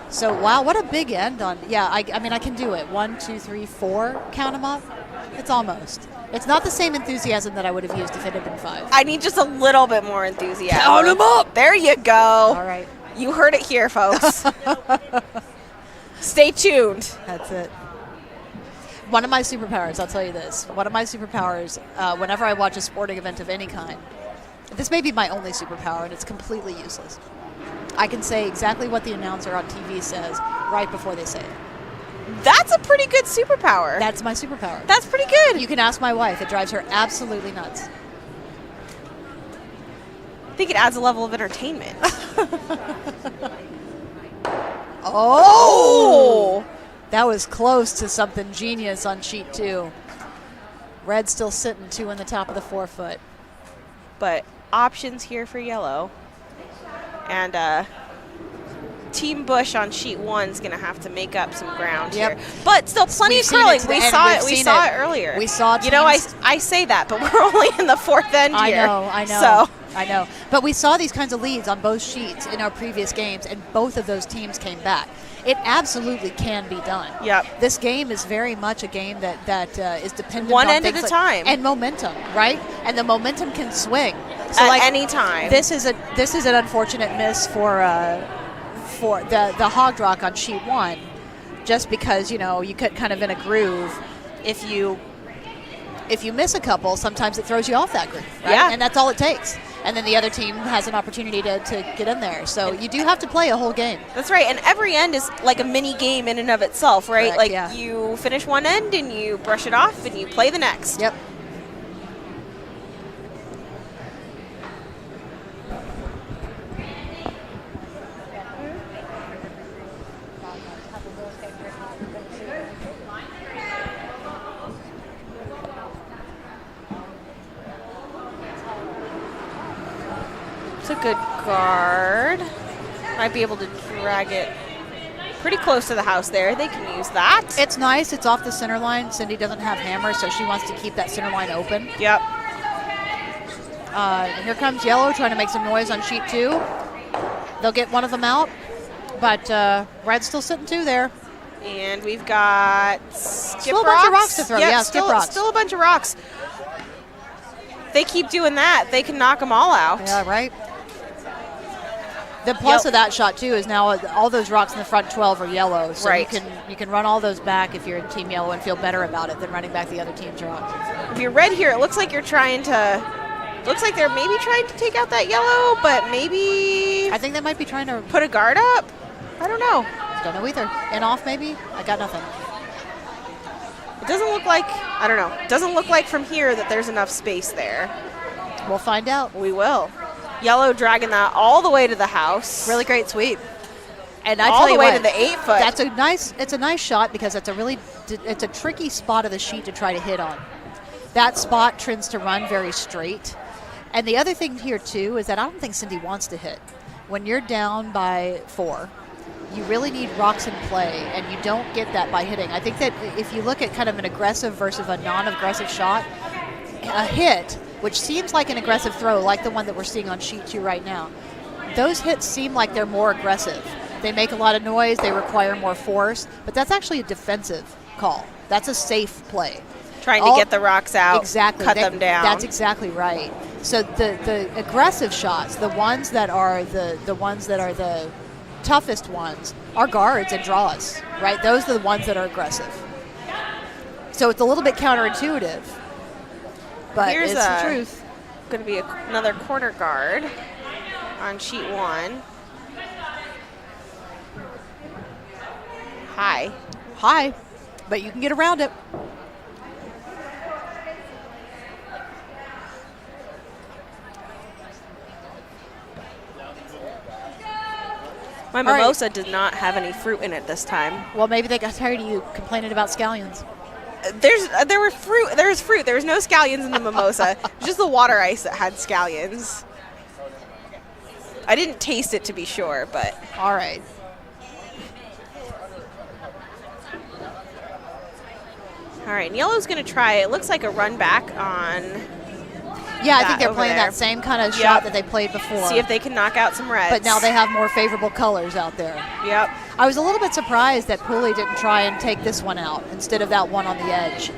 So, wow, what a big end on. Yeah, I mean, I can do it. 1, 2, 3, 4. Count them up. It's almost. It's not the same enthusiasm that I would have used if it had been 5. I need just a little bit more enthusiasm. Count them up. There you go. All right. You heard it here, folks. Stay tuned. That's it. One of my superpowers, I'll tell you this. One of my superpowers, whenever I watch a sporting event of any kind, this may be my only superpower, and it's completely useless. I can say exactly what the announcer on TV says right before they say it. That's a pretty good superpower. That's my superpower. That's pretty good. You can ask my wife. It drives her absolutely nuts. I think it adds a level of entertainment. Oh! That was close to something genius on sheet 2. Red still sitting 2 in the top of the 4-foot. But options here for yellow. And Team Bush on sheet 1 is going to have to make up some ground here. But still plenty of curling. We saw it earlier. We saw teams. You know, I say that, but we're only in the 4th end here. I know. But we saw these kinds of leads on both sheets in our previous games, and both of those teams came back. It absolutely can be done. Yep. This game is very much a game that is dependent one on end at a time and momentum, right? And the momentum can swing. So at any time. This is an unfortunate miss for the hog rock on sheet 1, just because you get kind of in a groove. If you miss a couple, sometimes it throws you off that groove, right? Yeah. And that's all it takes. And then the other team has an opportunity to get in there. So you do have to play a whole game. That's right. And every end is like a mini game in and of itself, right? Correct, you finish one end and you brush it off and you play the next. Yep. A good guard. Might be able to drag it pretty close to the house there. They can use that. It's nice. It's off the center line. Cindy doesn't have hammer, so she wants to keep that center line open. Yep. Here comes yellow trying to make some noise on sheet 2. They'll get one of them out, but red's still sitting 2 there. And we've got skip still rocks. A bunch of rocks to throw. Yeah, skip rocks. Still a bunch of rocks. They keep doing that. They can knock them all out. Yeah, right. The plus Yep. of that shot too is now all those rocks in the front 12 are yellow, so Right. you can run all those back if you're in team yellow and feel better about it than running back the other team's rocks. If you're red here, it looks like you're trying to. Looks like they're maybe trying to take out that yellow, but maybe I think they might be trying to. put a guard up. I don't know. Don't know either. In off maybe. I got nothing. It doesn't look like. I don't know. It doesn't look like from here that there's enough space there. We'll find out. We will. Yellow dragging that all the way to the house. Really great sweep. And I all tell the you way what, to the 8 foot. It's a nice shot because it's a tricky spot of the sheet to try to hit on. That spot tends to run very straight. And the other thing here too is that I don't think Cindy wants to hit. When you're down by 4, you really need rocks in play, and you don't get that by hitting. I think that if you look at kind of an aggressive versus a non-aggressive shot, a hit, which seems like an aggressive throw, like the one that we're seeing on sheet 2 right now, those hits seem like they're more aggressive. They make a lot of noise, they require more force, but that's actually a defensive call. That's a safe play. Trying to get the rocks out, exactly. cut them down. That's exactly right. So the aggressive shots, the ones that are the toughest ones, are guards and draws, right? Those are the ones that are aggressive. So it's a little bit counterintuitive, but Here's it's the truth. Going to be another corner guard on sheet 1. High, but you can get around it. My right. mimosa did not have any fruit in it this time. Well, maybe they got tired of you complaining about scallions. There was fruit. There was no scallions in the mimosa. It was just the water ice that had scallions. I didn't taste it to be sure, but All right. all right. And yellow's going to try. It looks like a run back on. Yeah, I that think they're over playing there. that same kind of Yep. shot that they played before. See if they can knock out some reds. But now they have more favorable colors out there. Yep. I was a little bit surprised that Pulli didn't try and take this one out instead of that one on the edge.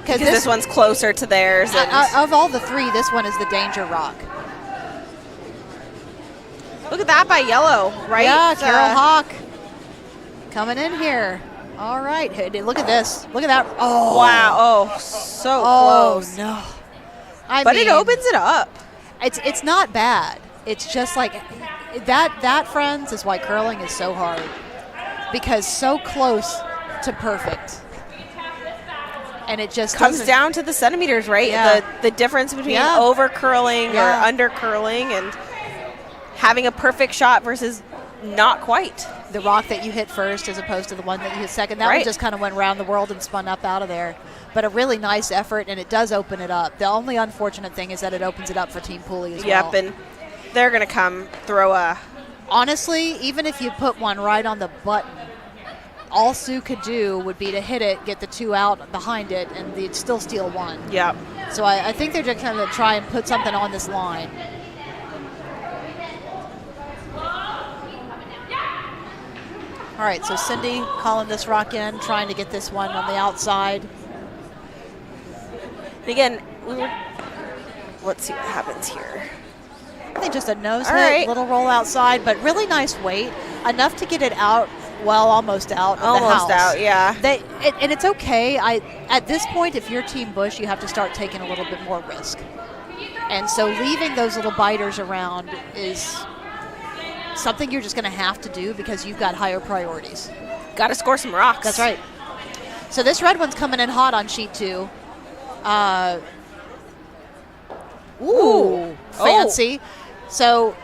Because this one's closer to theirs. And Of all the 3, this one is the danger rock. look at that by yellow, right? Yeah, Carol Hawk coming in here. All right. Hey, look at this. Look at that. Oh. Wow. Oh, so Oh, close. no. But it opens it up. It's not bad. It's just like that, friends, is why curling is so hard, because so close to perfect, and it just Comes doesn't- down to the centimeters, right? Yeah. The difference between Yeah. over curling Yeah. or under curling and having a perfect shot versus not quite. the rock that you hit first as opposed to the one that you hit second. That one Right. just kind of went around the world and spun up out of there. But a really nice effort, and it does open it up. The only unfortunate thing is that it opens it up for Team Pulli as well. Yep, and they're going to come throw a. Honestly, even if you put one right on the button, all Sue could do would be to hit it, get the 2 out behind it, and they'd still steal 1. Yep. So I think they're just going to try and put something on this line. All right, so Cindy calling this rock in, trying to get this one on the outside. And again, let's see what happens here. I think just a nose All hit, right. little roll outside, but really nice weight, enough to get it out, well, almost out of the house. Almost out, yeah. And it's okay. At this point, if you're Team Bush, you have to start taking a little bit more risk. And so leaving those little biters around is something you're just going to have to do because you've got higher priorities. Got to score some rocks. That's right. So this red one's coming in hot on sheet 2. Ooh. Fancy. So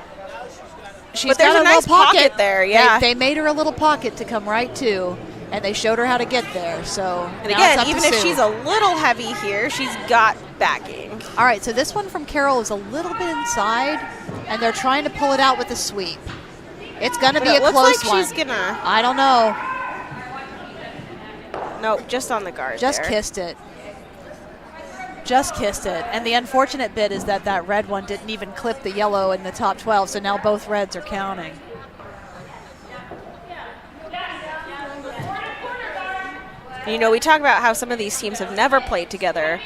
she's But there's got a nice little pocket there, yeah. They made her a little pocket to come right to, and they showed her how to get there. So And now again, it's up to even if Sue. she's a little heavy here, she's got backing. All right, so this one from Carol is a little bit inside, and they're trying to pull it out with a sweep. It's going to But be it a looks close like one. she's gonna. I don't know. Nope, just on the guard. Just there. kissed it. Just kissed it. And the unfortunate bit is that that red one didn't even clip the yellow in the top 12, so now both reds are counting. You know, we talk about how some of these teams have never played together,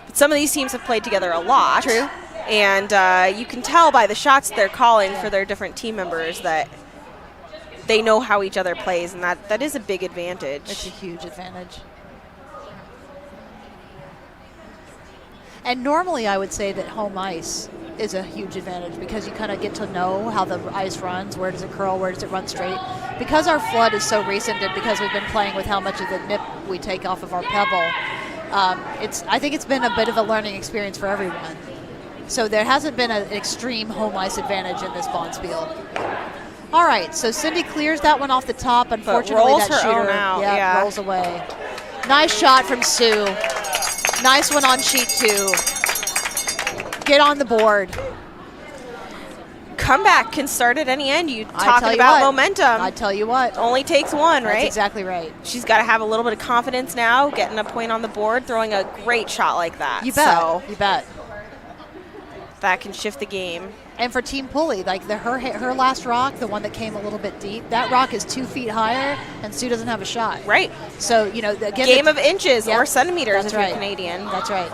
but some of these teams have played together a lot. True. And you can tell by the shots they're calling for their different team members that they know how each other plays, and that is a big advantage. It's a huge advantage. And normally I would say that home ice is a huge advantage because you kind of get to know how the ice runs, where does it curl, where does it run straight. Because our flood is so recent and because we've been playing with how much of the nip we take off of our pebble, I think it's been a bit of a learning experience for everyone. So there hasn't been an extreme home ice advantage in this Bonspiel. All right, so Cindy clears that one off the top. Unfortunately, rolls that her own shooter out, yeah. rolls away. Nice shot from Sue. Nice one on sheet 2. Get on the board. Comeback can start at any end. You I tell talking you about what, momentum. I tell you what. Only takes one, right? That's exactly right. She's got to have a little bit of confidence now, getting a point on the board, throwing a great shot like that. You bet. So You bet. that can shift the game. And for Team Pulli, like her last rock, the one that came a little bit deep, that rock is 2 feet higher, and Sue doesn't have a shot. Right. So, again, Game of inches Yep. or centimeters That's if right. you're Canadian. That's right.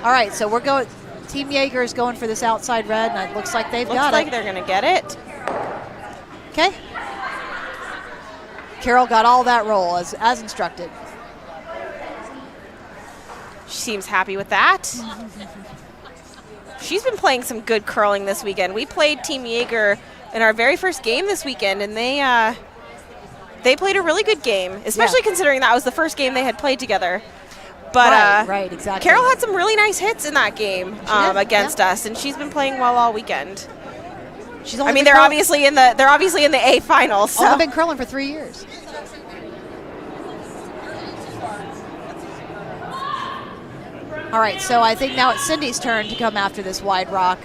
All right, so we're going. Team Yeager is going for this outside red, and it looks like they've got Looks like it. they're going to get it. Okay. Carol got all that roll as instructed. She seems happy with that. She's been playing some good curling this weekend. We played Team Yeager in our very first game this weekend, and they played a really good game, especially considering that was the first game they had played together. But right, exactly. Carol had some really nice hits in that game against us, and she's been playing well all weekend. She's only I mean, been they're obviously in the A finals. So. Only been curling for 3 years. All right, so I think now it's Cindy's turn to come after this wide rock.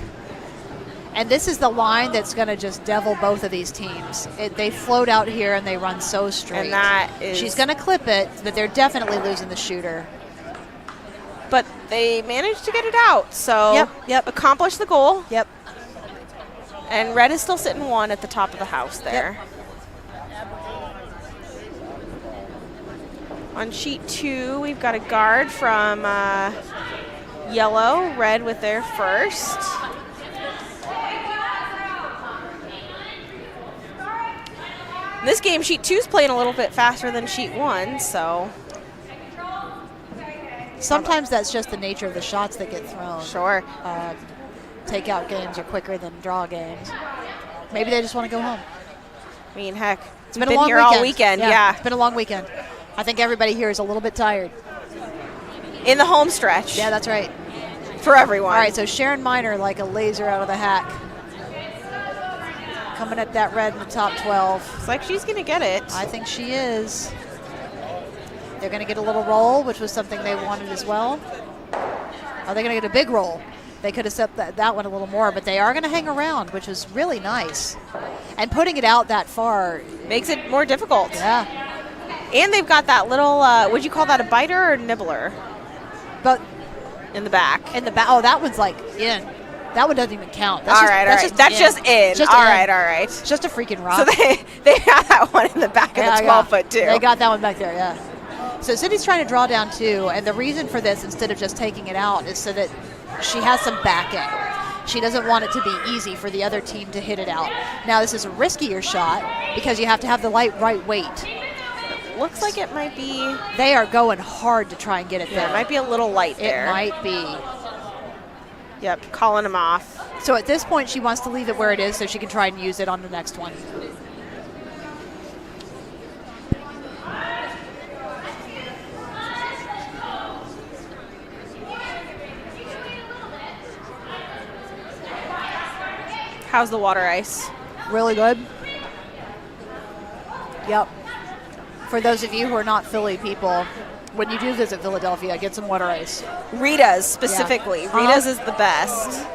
And this is the line that's going to just devil both of these teams. They float out here and they run so straight. And that is... She's going to clip it, but they're definitely losing the shooter. But they managed to get it out, so Yep. accomplish the goal. Yep. And red is still sitting 1 at the top of the house there. On sheet 2, we've got a guard from yellow, red with their first. In this game, sheet 2 is playing a little bit faster than sheet 1, so. Sometimes that's just the nature of the shots that get thrown. Sure. Takeout games are quicker than draw games. Maybe they just want to go home. I mean, heck, It's been a long here weekend. all weekend. Yeah. It's been a long weekend. I think everybody here is a little bit tired. In the home stretch. Yeah, that's right. For everyone. All right, so Sharon Miner like a laser out of the hack. Coming at that red in the top 12. Looks like she's going to get it. I think she is. They're going to get a little roll, which was something they wanted as well. Are they going to get a big roll? They could have set that one a little more, but they are going to hang around, which is really nice. And putting it out that far makes it more difficult. Yeah. And they've got that little, would you call that a biter or nibbler? But in the back. In the back. Oh, that one's like in. That one doesn't even count. That's That's just in. All right. It's just a freaking rock. So they have that one in the back of the 12-foot, too. They got that one back there, yeah. So Cindy's trying to draw down, too, and the reason for this, instead of just taking it out, is so that she has some backing. She doesn't want it to be easy for the other team to hit it out. Now, this is a riskier shot because you have to have the right weight. Looks like it might be. They are going hard to try and get it there. It might be a little light there. It might be. Yep, calling him off. So at this point, she wants to leave it where it is so she can try and use it on the next one. How's the water ice? Really good. Yep. For those of you who are not Philly people, when you do visit Philadelphia, get some water ice. Rita's specifically. Yeah. Rita's is the best.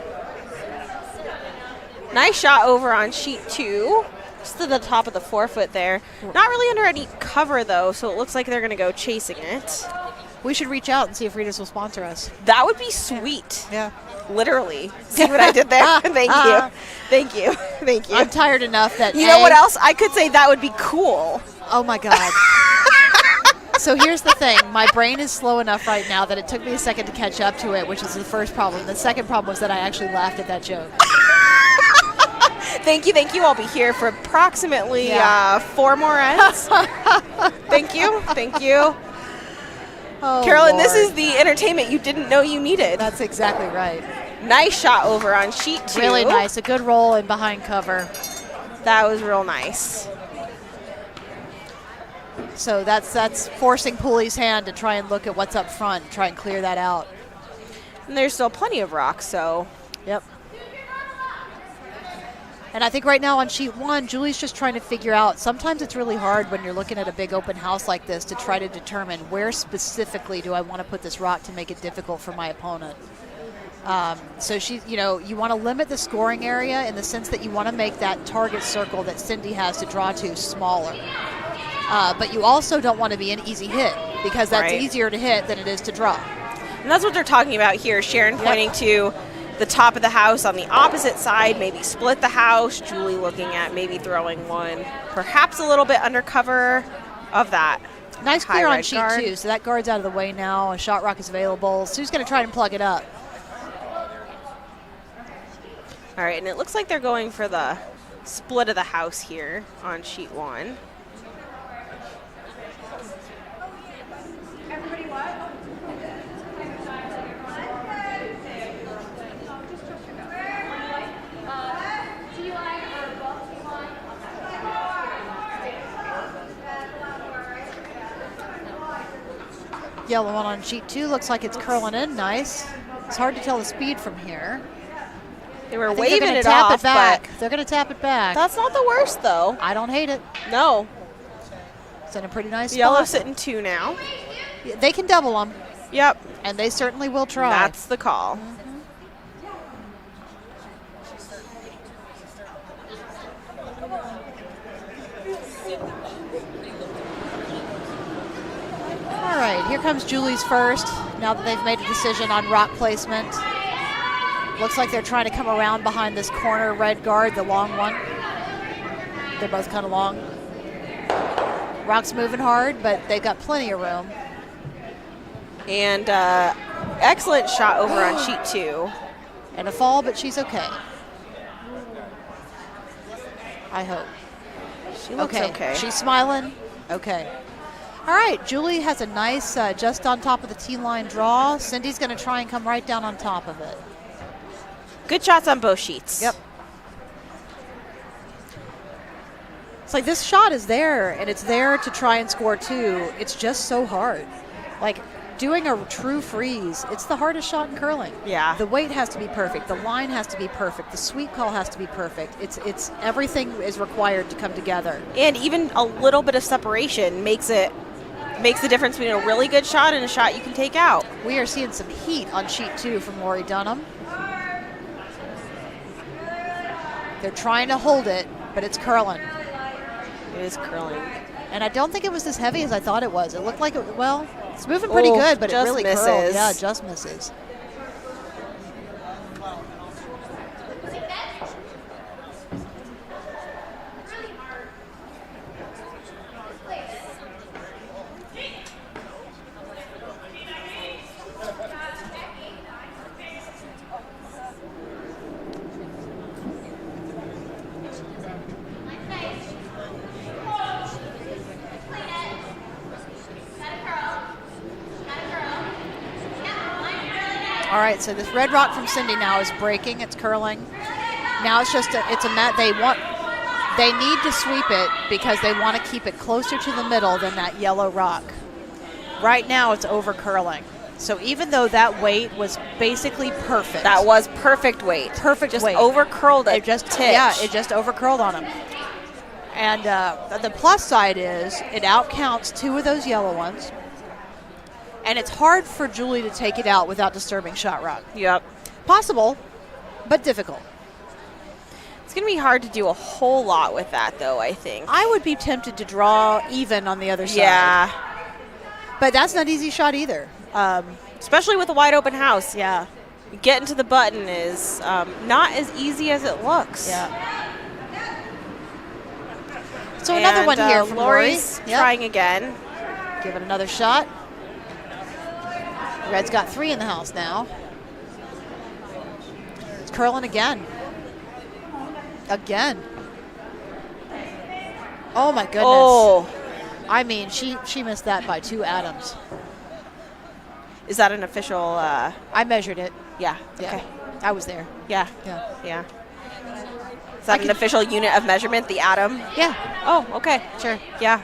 Nice shot over on sheet 2. Just to the top of the 4-foot there. Not really under any cover, though, so it looks like they're going to go chasing it. We should reach out and see if Rita's will sponsor us. That would be sweet. Yeah. Literally. See what I did there? Thank you. I'm tired enough that You know what else? I could say that would be cool. Oh, my God. So here's the thing. My brain is slow enough right now that it took me a second to catch up to it, which is the first problem. The second problem was that I actually laughed at that joke. Thank you. I'll be here for approximately 4 more ends. Thank you. Oh, Carolyn, this Lord. is the entertainment you didn't know you needed. That's exactly right. Nice shot over on sheet 2. Really nice. A good roll in behind cover. That was real nice. So that's forcing Pulli's hand to try and look at what's up front, try and clear that out. And there's still plenty of rocks, so. Yep. And I think right now on sheet 1, Julie's just trying to figure out, sometimes it's really hard when you're looking at a big open house like this to try to determine where specifically do I want to put this rock to make it difficult for my opponent. So you want to limit the scoring area in the sense that you want to make that target circle that Cindy has to draw to smaller. But you also don't want to be an easy hit because that's Right. easier to hit than it is to draw. And that's what they're talking about here. Sharon pointing to the top of the house on the opposite side, maybe split the house. Julie looking at maybe throwing one, perhaps a little bit under cover of that. Nice high clear on red sheet guard. 2, so that guard's out of the way now. A shot rock is available. Sue's going to try and plug it up. All right, and it looks like they're going for the split of the house here on sheet 1. Yellow one on sheet 2 looks like it's curling in nice. It's hard to tell the speed from here. They were I think they're waving gonna it tap off, it back. but They're going to tap it back. that's not the worst, though. I don't hate it. No. It's in a pretty nice Yellow spot. sitting 2 now. They can double them, Yep. and they certainly will try. That's the call. All right, here comes Julie's first, now that they've made a decision on rock placement. Looks like they're trying to come around behind this corner red guard, the long one. They're both kind of long. Rock's moving hard, but they've got plenty of room. And excellent shot over on sheet 2. And a fall, but she's okay. I hope. She looks okay. She's smiling. Okay. All right, Julie has a nice just on top of the tee line draw. Cindy's going to try and come right down on top of it. Good shots on both sheets. Yep. It's like this shot is there, and it's there to try and score 2. It's just so hard. Like doing a true freeze, it's the hardest shot in curling. Yeah. The weight has to be perfect. The line has to be perfect. The sweep call has to be perfect. It's everything is required to come together. And even a little bit of separation makes the difference between a really good shot and a shot you can take out. We are seeing some heat on sheet 2 from Lori Dunham. They're trying to hold it, but it's curling. It is curling. And I don't think it was as heavy as I thought it was. It looked like it's moving pretty good, but it just really misses. curled. Yeah, just misses. All right, so this red rock from Cindy now is breaking. It's curling. Now it's just it's a mat. They need to sweep it because they want to keep it closer to the middle than that yellow rock. Right now it's over curling. So even though that weight was basically perfect. That was perfect weight. Perfect just weight. over curled it. It just over curled on him. And the plus side is it outcounts 2 of those yellow ones. And it's hard for Julie to take it out without disturbing shot rock. Yep. Possible, but difficult. It's going to be hard to do a whole lot with that, though, I think. I would be tempted to draw even on the other side. Yeah. But that's not an easy shot either. Especially with a wide open house. Yeah. Getting to the button is not as easy as it looks. Yeah. So another one here from Lori. Lori's trying again. Give it another shot. Red's got 3 in the house now. It's curling again. Again. Oh my goodness. Oh, I mean, she missed that by 2 atoms. is that an official? I measured it. Yeah. Yeah. Okay. I was there. Yeah. Yeah. Yeah. Is that an official unit of measurement, the atom? Yeah. Oh, okay. Sure. Yeah.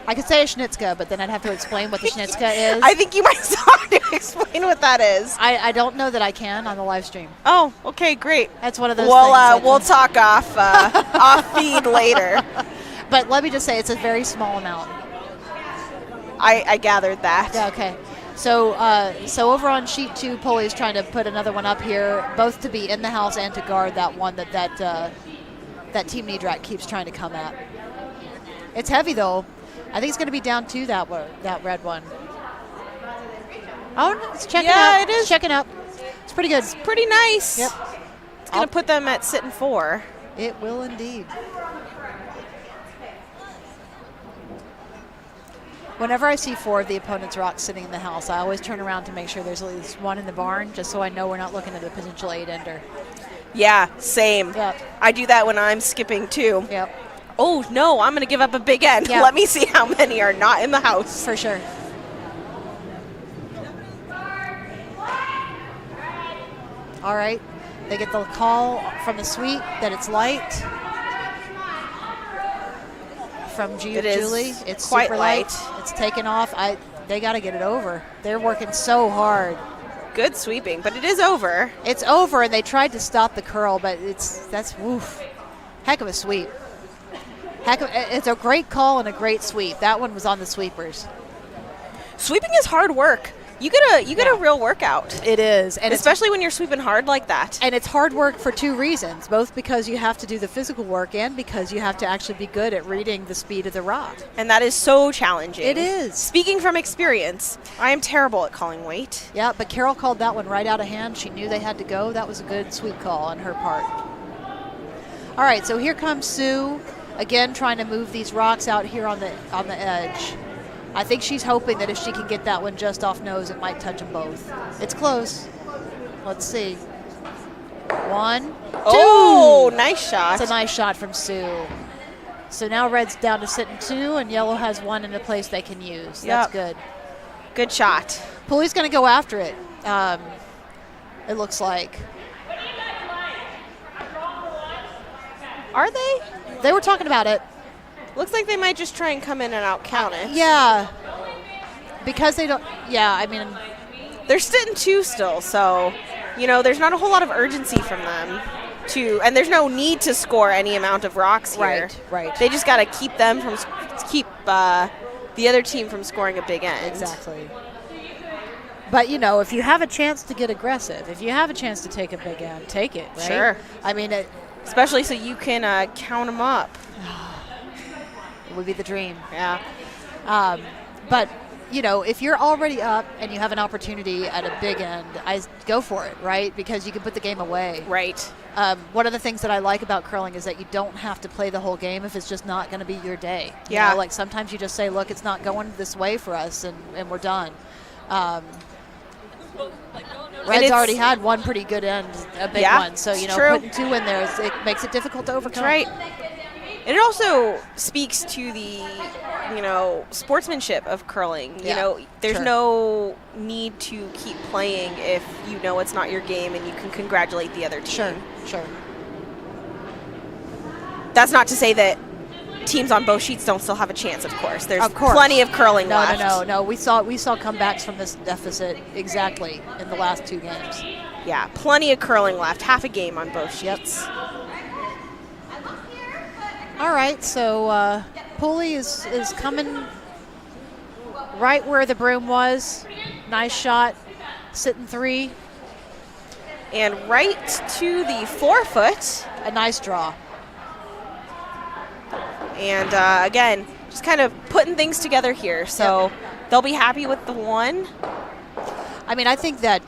I could say a schnitzka, but then I'd have to explain what the schnitzka is. I think you might still have to explain what that is. I don't know that I can on the live stream. Oh, okay, great. That's one of those Well, things. we'll talk off feed later. But let me just say, it's a very small amount. I gathered that. Yeah, okay. So over on sheet 2, Pulli's trying to put another one up here, both to be in the house and to guard that one that Team Neidrach keeps trying to come at. It's heavy though. I think it's going to be down to that red one. Oh, no, it's checking up. Yeah, it is. It's checking up. It's pretty good. Pretty nice. Yep. It's going to put them at sitting 4. It will indeed. Whenever I see 4 of the opponent's rocks sitting in the house, I always turn around to make sure there's at least 1 in the barn, just so I know we're not looking at a potential 8-ender. Yeah, same. Yep. I do that when I'm skipping too. Yep, Oh, no, I'm going to give up a big end. Yeah. Let me see how many are not in the house. for sure. All right. They get the call from the suite that it's light. From It is Julie, it's quite super light. light. It's taken off. They got to get it over. They're working so hard. Good sweeping, but it is over. It's over, and they tried to stop the curl, but that's woof. Heck of a sweep. It's a great call and a great sweep. That one was on the sweepers. Sweeping is hard work. You get a real workout. It is, and Especially when you're sweeping hard like that. And it's hard work for 2 reasons, both because you have to do the physical work and because you have to actually be good at reading the speed of the rock. And that is so challenging. It is. Speaking from experience, I am terrible at calling weight. Yeah, but Carol called that one right out of hand. She knew they had to go. That was a good sweep call on her part. All right, so here comes Sue, again trying to move these rocks out here on the edge. I think she's hoping that if she can get that one just off nose, it might touch them both. It's close. Let's see. 1, 2. Oh, nice shot. It's a nice shot from Sue. So now red's down to sitting 2, and yellow has 1 in a place they can use. That's Yep. good. Good shot. Pulli's going to go after it, it looks like. Are they? They were talking about it. Looks like they might just try and come in and out count it. Yeah. Because they don't, yeah, I mean, They're sitting 2 still, so, there's not a whole lot of urgency from them. And there's no need to score any amount of rocks here. Right. They just got to keep the other team from scoring a big end. Exactly. But, if you have a chance to get aggressive, if you have a chance to take a big end, take it, right? Sure. I mean, it Especially so you can count them up. would be the dream. Yeah. But, if you're already up and you have an opportunity at a big end, I go for it, right? Because you can put the game away. Right. One of the things that I like about curling is that you don't have to play the whole game if it's just not going to be your day. Yeah. Like sometimes you just say, look, it's not going this way for us, and we're done. Red's already had 1 pretty good end, a big Yeah, one. So, it's true. putting 2 in there, it makes it difficult to overcome. That's right. And it also speaks to the, sportsmanship of curling. Yeah, There's sure. no need to keep playing if you know it's not your game and you can congratulate the other team. Sure. That's not to say that teams on both sheets don't still have a chance, of course. There's Of course. plenty of curling left. No. We saw comebacks from this deficit exactly in the last 2 games. Yeah, plenty of curling left. Half a game on both sheets. All right, so Pulli is coming right where the broom was. Nice shot, sitting 3. And right to the 4-foot. A nice draw. And again, just kind of putting things together here. So they'll be happy with the 1. I mean, I think that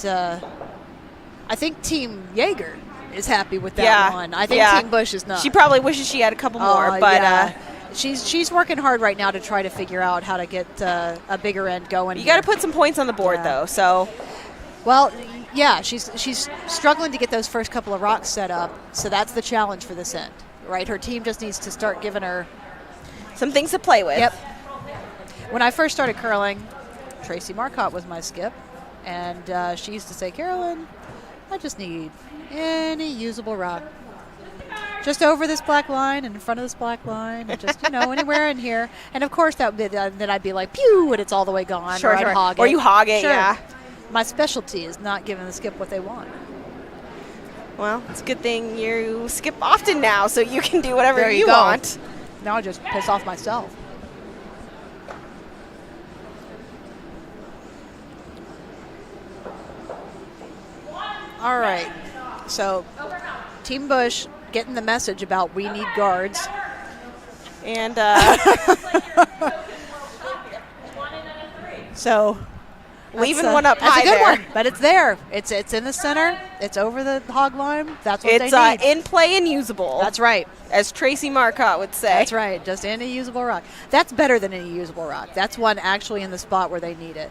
Team Yeager is happy with that one. I think Team Bush is not. She probably wishes she had a couple more, but she's working hard right now to try to figure out how to get a bigger end going. You got to put some points on the board, though. So, well, yeah, she's struggling to get those first couple of rocks set up. So that's the challenge for this end, right? Her team just needs to start giving her some things to play with. Yep. When I first started curling, Tracy Marcotte was my skip, and she used to say, "Carolyn, I just need any usable rock. Just over this black line and in front of this black line, and just, anywhere in here." And of course, then I'd be like, pew, and it's all the way gone. Sure, or I'd sure. hog Or it. you hog it, Sure. yeah. My specialty is not giving the skip what they want. Well, it's a good thing you skip often now, so you can do whatever There you you go. want. Now I just piss off myself. All right. So, Team Bush getting the message about we need guards. And So, leaving that's one up that's high a good there. one, but it's there. It's in the center. It's over the hog line. That's what It's they need. in play and usable. That's right. As Tracy Marcotte would say. That's right. Just any usable rock. That's better than any usable rock. That's one actually in the spot where they need it.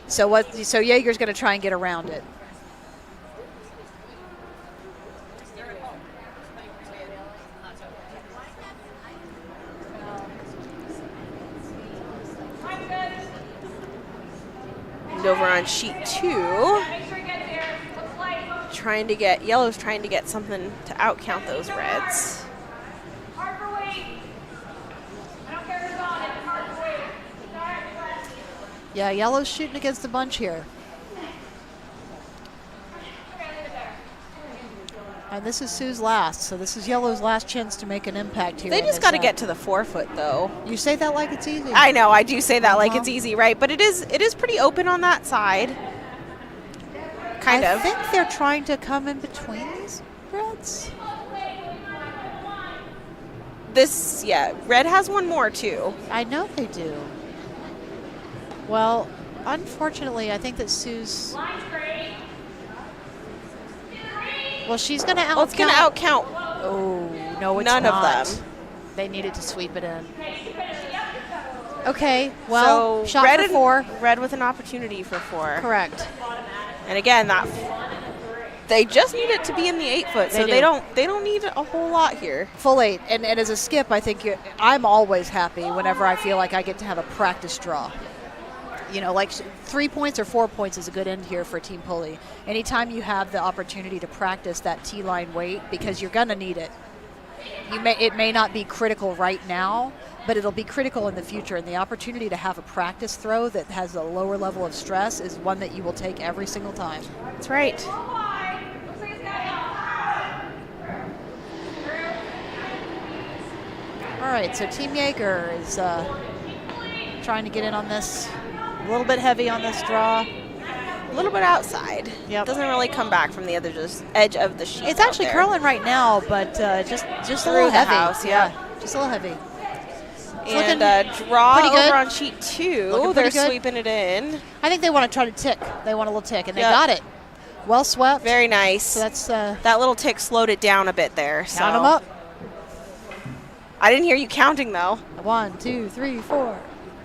So Yeager's going to try and get around it. And over on sheet 2, Yellow's trying to get something to outcount those reds. Yeah, Yellow's shooting against the bunch here. And this is Sue's last, so this is Yellow's last chance to make an impact here. They in just this got to set. get to the 4-foot, though. You say that like it's easy. I know, I do say that like Uh-huh. it's easy, right? But it is pretty open on that side. Kind I of. think they're trying to come in between these reds. Red has one more, too. I know they do. Well, unfortunately, I think that Sue's... Well, she's going to outcount... Well, it's going to outcount. Oh, no, it's None of not. them. They needed to sweep it in. Okay, well, So shot red for and 4. Red with an opportunity for 4. Correct. And again, they just need it to be in the 8-foot, so They they do. don't need a whole lot here. Full 8. And as a skip, I think I'm always happy whenever I feel like I get to have a practice draw. Like 3 points or 4 points is a good end here for Team Pulli. Anytime you have the opportunity to practice that T-line weight, because you're going to need it. It may not be critical right now, but it'll be critical in the future. And the opportunity to have a practice throw that has a lower level of stress is one that you will take every single time. That's right. All right, so Team Yeager is trying to get in on this. A little bit heavy on this draw. A little bit outside. Yep. Doesn't really come back from the other edge of the sheet. It's out actually there. curling right now, but just a Through little the heavy. house, yeah. Just a little heavy. And looking draw pretty good. over on sheet 2. Looking They're pretty good. sweeping it in. I think they want to try to tick. They want a little tick, and they Yep. got it. Well swept. Very nice. So that's that little tick slowed it down a bit there. So. count them up. I didn't hear you counting, though. 1, 2, 3, 4.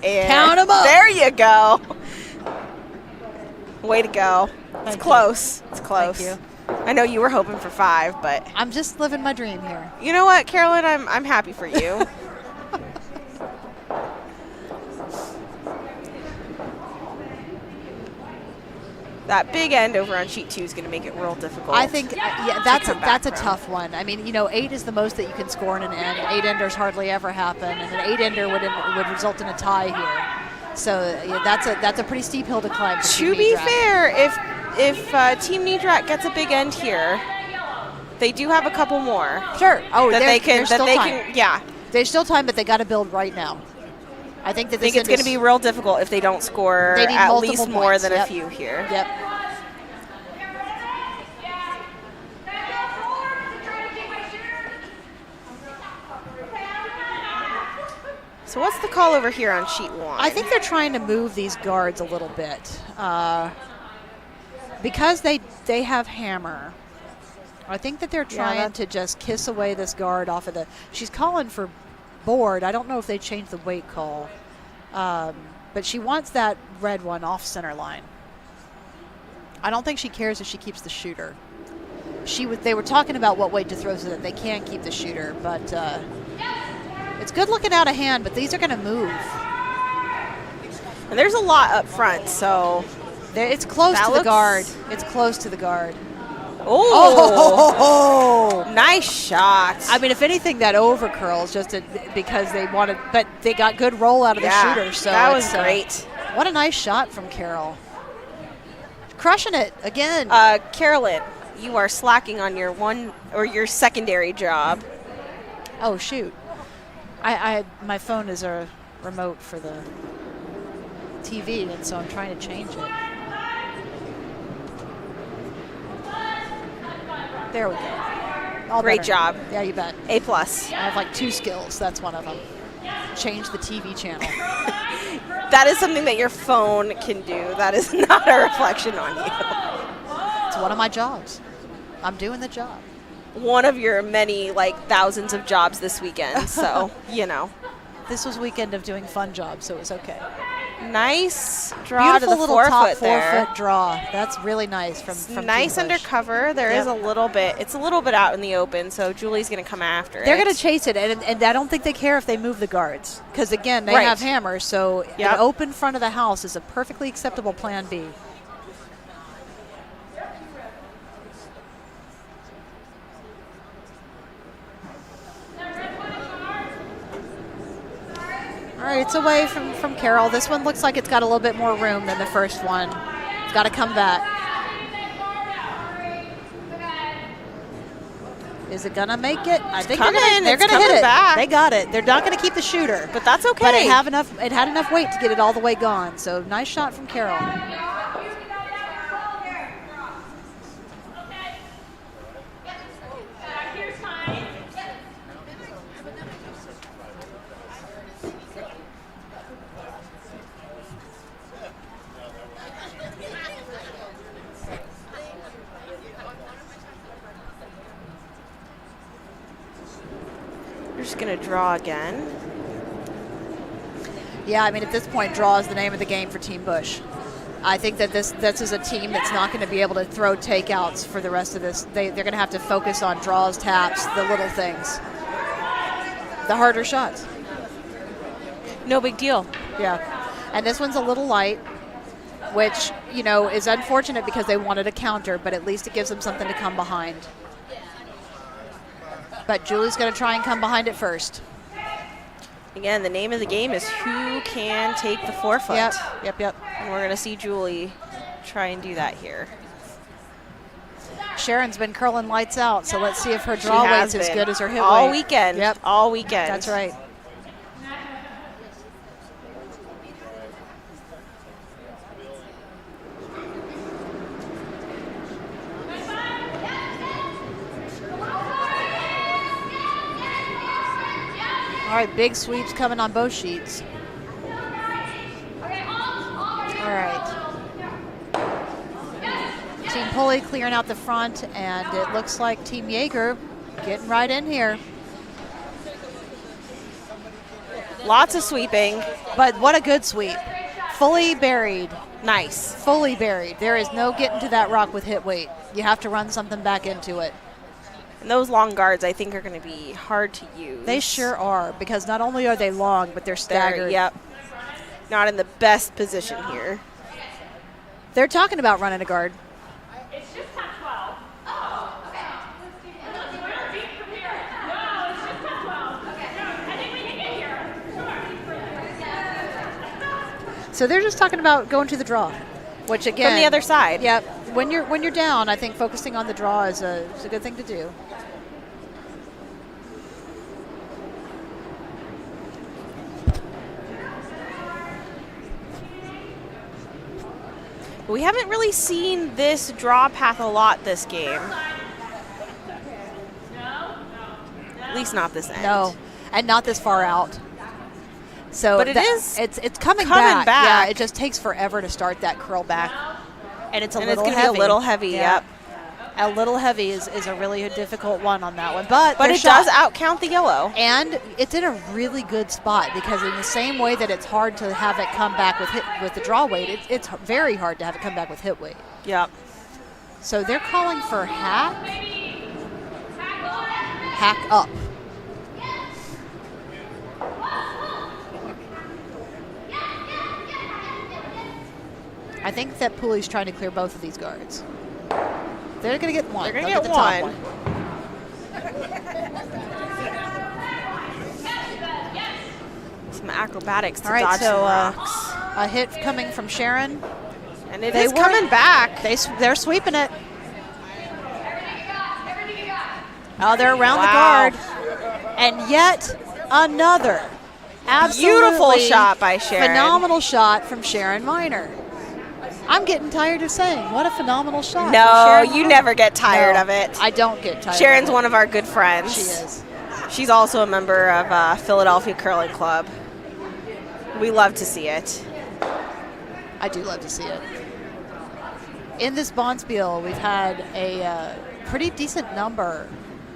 And Count 'em up. There you go. Way to go. It's Thank you. close. It's close. Thank I know you were hoping for 5, but I'm just living my dream here. you know what, Carolyn? I'm happy for you. That big end over on sheet 2 is going to make it real difficult. I think, that's come back a from. tough one. I mean, 8 is the most that you can score in an end. 8-enders hardly ever happen, and an 8-ender would result in a tie here. So that's a pretty steep hill to climb. For To Team be Neidrach. fair, if Team Neidrach gets a big end here, they do have a couple more Sure. Oh, that they can. there's That still they time. can. Yeah. There's still time, but they got to build right now. I think that I think this it's going to be real difficult if they don't score They need at multiple least more points, than yep. a few here. Yep. So what's the call over here on sheet 1? I think they're trying to move these guards a little bit because they have hammer. I think that they're trying to just kiss away this guard off of the. She's calling for board. I don't know if they changed the weight call. But she wants that red one off center line. I don't think she cares if she keeps the shooter. They were talking about what weight to throw so that they can keep the shooter, but it's good looking out of hand, but these are going to move. And there's a lot up front, so It's close to the guard. It's close to the guard. Oh, nice shot. I mean, if anything, that over curls just because they wanted, but they got good roll out of the shooter. So that was great. What a nice shot from Carol. Crushing it again. Carolyn, you are slacking on your secondary job. Oh shoot! My phone is a remote for the TV, and so I'm trying to change it. There we go. Great job. Yeah, you bet. A+. I have like 2 skills. That's one of them. Change the TV channel. That is something that your phone can do. That is not a reflection on you. It's one of my jobs. I'm doing the job. One of your many, thousands of jobs this weekend. So, This was weekend of doing fun jobs, so it was okay. Nice draw Beautiful to the little 4 top foot 4 there. foot draw. That's really nice from Nice Team Bush. undercover. There is a little bit. It's a little bit out in the open, so Julie's going to come after it. They're going to chase it, and I don't think they care if they move the guards because, again, they have hammers, so an open front of the house is a perfectly acceptable plan B. All right, it's away from Carol. This one looks like it's got a little bit more room than the first one. It's got to come back. Is it going to make it? I think they're going to hit it. Back. They got it. They're not going to keep the shooter. But that's okay. But it had enough weight to get it all the way gone. So nice shot from Carol. We're just going to draw again. Yeah, I mean, at this point, draw is the name of the game for Team Bush. I think that this is a team that's not going to be able to throw takeouts for the rest of this. They're going to have to focus on draws, taps, the little things, the harder shots. No big deal. Yeah. And this one's a little light, which, is unfortunate because they wanted a counter, but at least it gives them something to come behind. But Julie's going to try and come behind it first. Again, the name of the game is who can take the 4 foot. Yep. And we're going to see Julie try and do that here. Sharon's been curling lights out, so let's see if her draw weight's as good as her hit weight. All weekend. Yep. All weekend. That's right. All right, big sweeps coming on both sheets. All right. Team Pulli clearing out the front, and it looks like Team Yeager getting right in here. Lots of sweeping. But what a good sweep. Fully buried. Nice. Fully buried. There is no getting to that rock with hit weight. You have to run something back into it. And those long guards, I think, are going to be hard to use. They sure are, because not only are they long, but they're staggered. Yep. Not in the best position here. They're talking about running a guard. It's just top 12. Oh, okay. We're deep from here. No, it's just top 12. Okay. I think we can get here. Sure. So they're just talking about going to the draw, which again From the other side. Yep. When you're down, I think focusing on the draw is a good thing to do. We haven't really seen this draw path a lot this game. At least not this end. No, and not this far out. So, but it's coming back. Yeah, it just takes forever to start that curl back, and it's a little heavy. Gonna be a little heavy. Yeah. Yep. A little heavy is a really difficult one on that one. But But it does outcount the yellow. And it's in a really good spot because in the same way that it's hard to have it come back with the draw weight, it's very hard to have it come back with hit weight. Yep. So they're calling for hack up. I think that Pulli's trying to clear both of these guards. They're going to get one. They're going to get the top one. Some acrobatics to All right, dodge so some rocks. a hit coming from Sharon. And it is coming back. They're sweeping it. Oh, they're around the Wow. guard. And yet another Beautiful absolutely shot by Sharon. phenomenal shot from Sharon Miner. I'm getting tired of saying, what a phenomenal shot. from No, Sharon you Miner. never get tired No, of it. I don't get tired Sharon's of it. one of our good friends. She is. She's also a member of Philadelphia Curling Club. We love to see it. I do love to see it. In this Bonspiel, we've had a pretty decent number,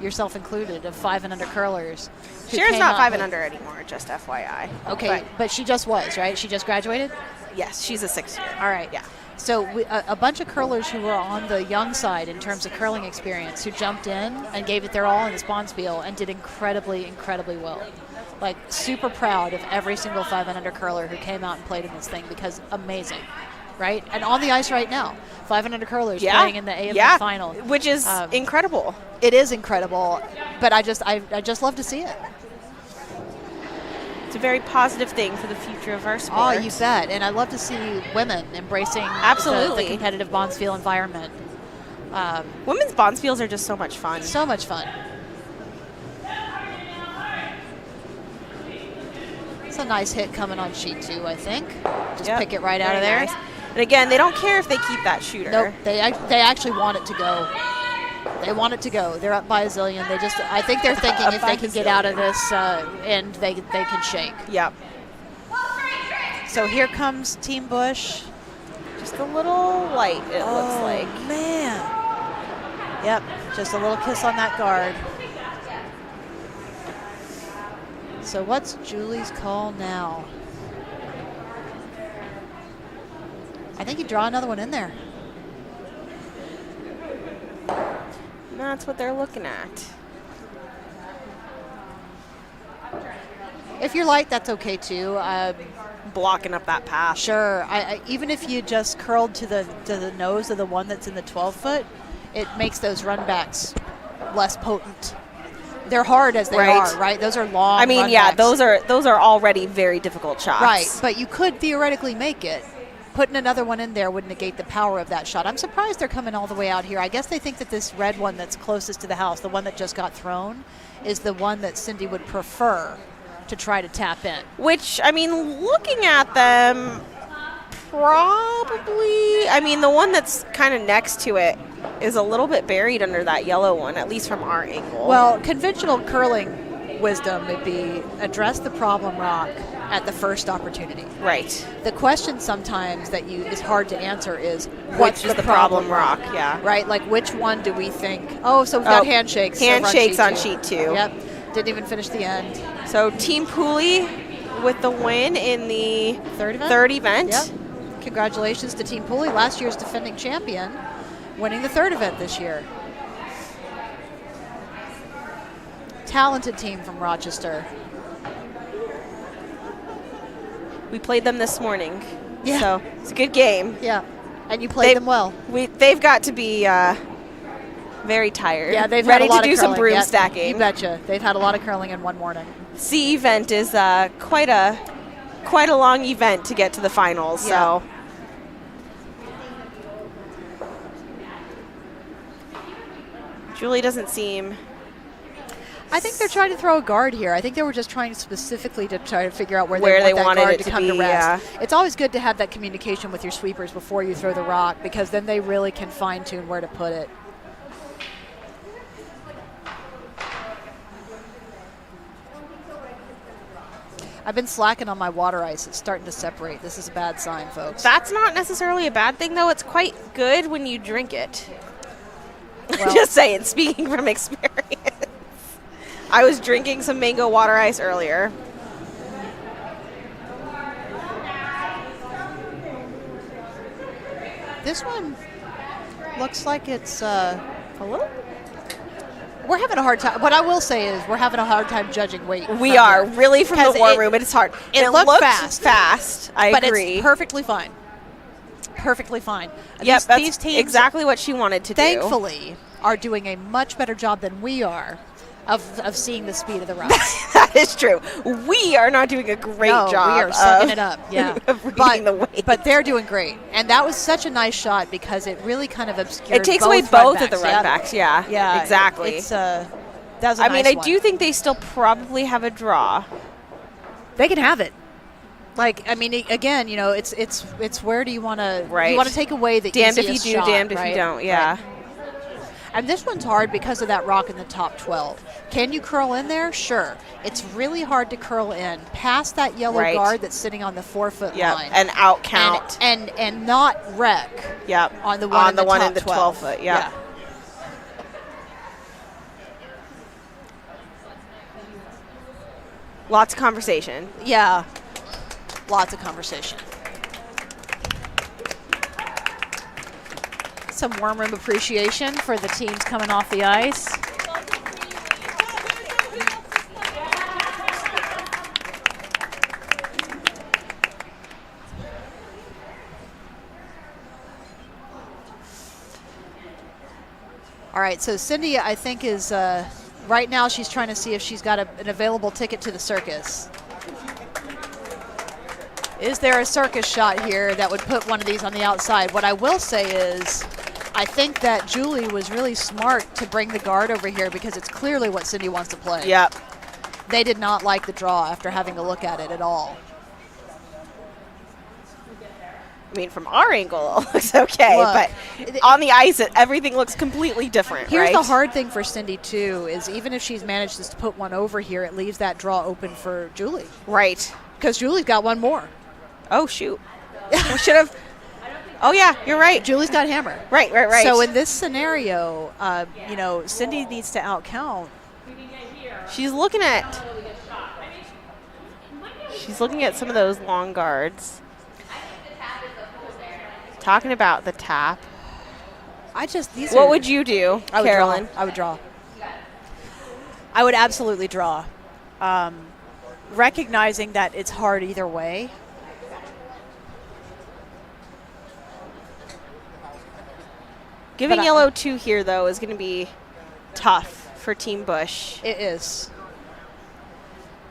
yourself included, of 5 and under curlers. who Sharon's came not out 5 and with- under anymore, just FYI. Okay, but she just was, right? She just graduated? Yes, she's a 6th year. All right. Yeah. So a bunch of curlers who were on the young side in terms of curling experience who jumped in and gave it their all in this Bonspiel and did incredibly, incredibly well. Like, super proud of every single 5 and under curler who came out and played in this thing because amazing, right? And on the ice right now, 5 and under curlers playing in the AMA final. Which is incredible. It is incredible, but I just love to see it. It's a very positive thing for the future of our sport. Oh, you bet. And I love to see women embracing Absolutely. the competitive Bonspiel environment. Women's Bonspiels are just so much fun. So much fun. It's a nice hit coming on sheet 2, I think. Just Yep, pick it right out very of there. nice. And again, they don't care if they keep that shooter. Nope, they actually want it to go. They want it to go. They're up by a zillion. I think they're thinking Up if by they a can get out of this end, they can shake. Yep. So here comes Team Bush. Just a little light, it looks like. Man. Yep, just a little kiss on that guard. So what's Julie's call now? I think you draw another one in there. And that's what they're looking at. If you're light, that's okay too. Blocking up that path. Sure. Even if you just curled to the nose of the one that's in the 12-foot, it makes those runbacks less potent. They're hard as they are, right? Those are long. I mean, yeah, runbacks. those are already very difficult shots. Right, but you could theoretically make it. Putting another one in there would negate the power of that shot. I'm surprised they're coming all the way out here. I guess they think that this red one that's closest to the house, the one that just got thrown, is the one that Cindy would prefer to try to tap in. Which, I mean, looking at them, probably, I mean, the one that's kind of next to it is a little bit buried under that yellow one, at least from our angle. Well, conventional curling wisdom would be address the problem rock at the first opportunity. Right. The question sometimes that is hard to answer is Which is the problem rock? Yeah. Right, like which one do we think? Oh, so we've got handshakes. Handshakes on two. sheet 2. Yep, didn't even finish the end. So Team Pulli with the win in the Third event. Yep. Congratulations to Team Pulli, last year's defending champion, winning the 3rd event this year. Talented team from Rochester. We played them this morning. Yeah. So it's a good game. Yeah, and you played them well. They've got to be very tired. Yeah, they've ready had a lot to of do some curling. broom Yep, stacking. You betcha. They've had a lot of curling in one morning. C event is quite a long event to get to the finals. Yeah. So Julie doesn't seem. I think they're trying to throw a guard here. I think they were just trying specifically to try to figure out where they want that wanted guard it to to come be, to rest. yeah. It's always good to have that communication with your sweepers before you throw the rock, because then they really can fine-tune where to put it. I've been slacking on my water ice. It's starting to separate. This is a bad sign, folks. That's not necessarily a bad thing, though. It's quite good when you drink it. Well, Just saying, speaking from experience. I was drinking some mango water ice earlier. this one looks like it's a little. We're having a hard time. What I will say is we're having a hard time judging weight. We from are here. really from the 'Cause war room. It's hard. it looked looked fast. fast. I but agree. it's perfectly fine. Perfectly fine. Yep, that's these teams exactly what she wanted to thankfully are doing a much better job than we are of seeing the speed of the routes. do. That is true. We are not doing a great No, job. we are sucking of- it up. Yeah, of reading the weight. but they're doing great, and that was such a nice shot because it really kind of obscured. It takes away both of the run run backs. Yeah, Yeah, exactly. It's that was a I mean, nice I do one. think they still probably have a draw. They can have it. Like, I mean, again, you know, it's where do you want to Right. You want to take away the Damned if you easiest do, shot, damned if right? you don't. Yeah. Right. And this one's hard because of that rock in the top 12. Can you curl in there? Sure. It's really hard to curl in past that yellow Right. guard that's sitting on the 4-foot Yep. line. And out count. And not wreck Yep. on the one in the one top in the 12. 12 foot. Yep. Yeah. Lots of conversation. Yeah. Lots of conversation. Some warm room appreciation for the teams coming off the ice. All right, so Cindy, I think, is right now she's trying to see if she's got an available ticket to the circus. Is there a circus shot here that would put one of these on the outside? What I will say is I think that Julie was really smart to bring the guard over here because it's clearly what Cindy wants to play. Yep. They did not like the draw after having a look at it at all. I mean, from our angle, it looks okay, Look, but on the ice, everything looks completely different. Here's right? the hard thing for Cindy, too, is even if she's managed to put one over here, it leaves that draw open for Julie. Right. Because Julie's got one more. Oh, shoot. We should have. Oh, yeah, you're right. Julie's got hammer. Right. So in this scenario, you know, Cindy needs to outcount. She's looking at some of those long guards. Talking about the tap. What would you do, I would Carolyn? Draw. I would draw. I would absolutely draw. Recognizing that it's hard either way. Giving But yellow 2 here, though, is going to be tough for Team Bush. It is.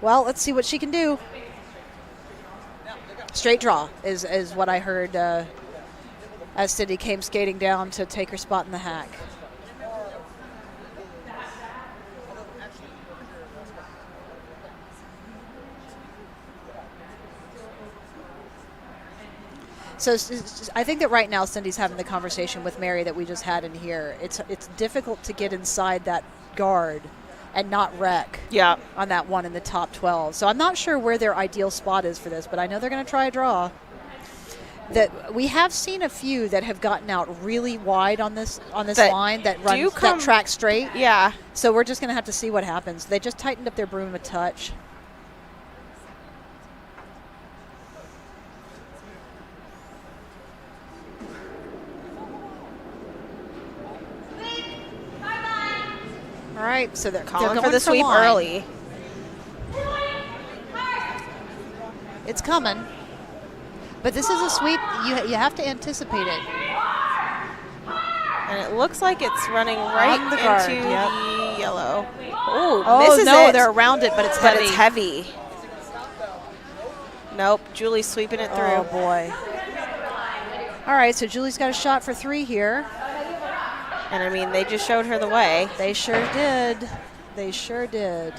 Well, let's see what she can do. Straight draw is what I heard as Cindy came skating down to take her spot in the hack. So I think that right now Cindy's having the conversation with Mary that we just had in here. It's difficult to get inside that guard and not wreck on that one in the top 12. So I'm not sure where their ideal spot is for this, but I know they're going to try a draw. That we have seen a few that have gotten out really wide on this line that track straight. Yeah. So we're just going to have to see what happens. They just tightened up their broom a touch. All right, so they're Calling going for the sweep line. early. It's coming. But this is a sweep. You have to anticipate it. And it looks like it's running right On the guard, into yep. the yellow. Oh, Oh, misses no, it. they're around it, but it's But heavy. it's heavy. Nope, Julie's sweeping it through. Oh, boy. All right, so Julie's got a shot for 3 here. And, I mean, they just showed her the way. They sure did. They sure did.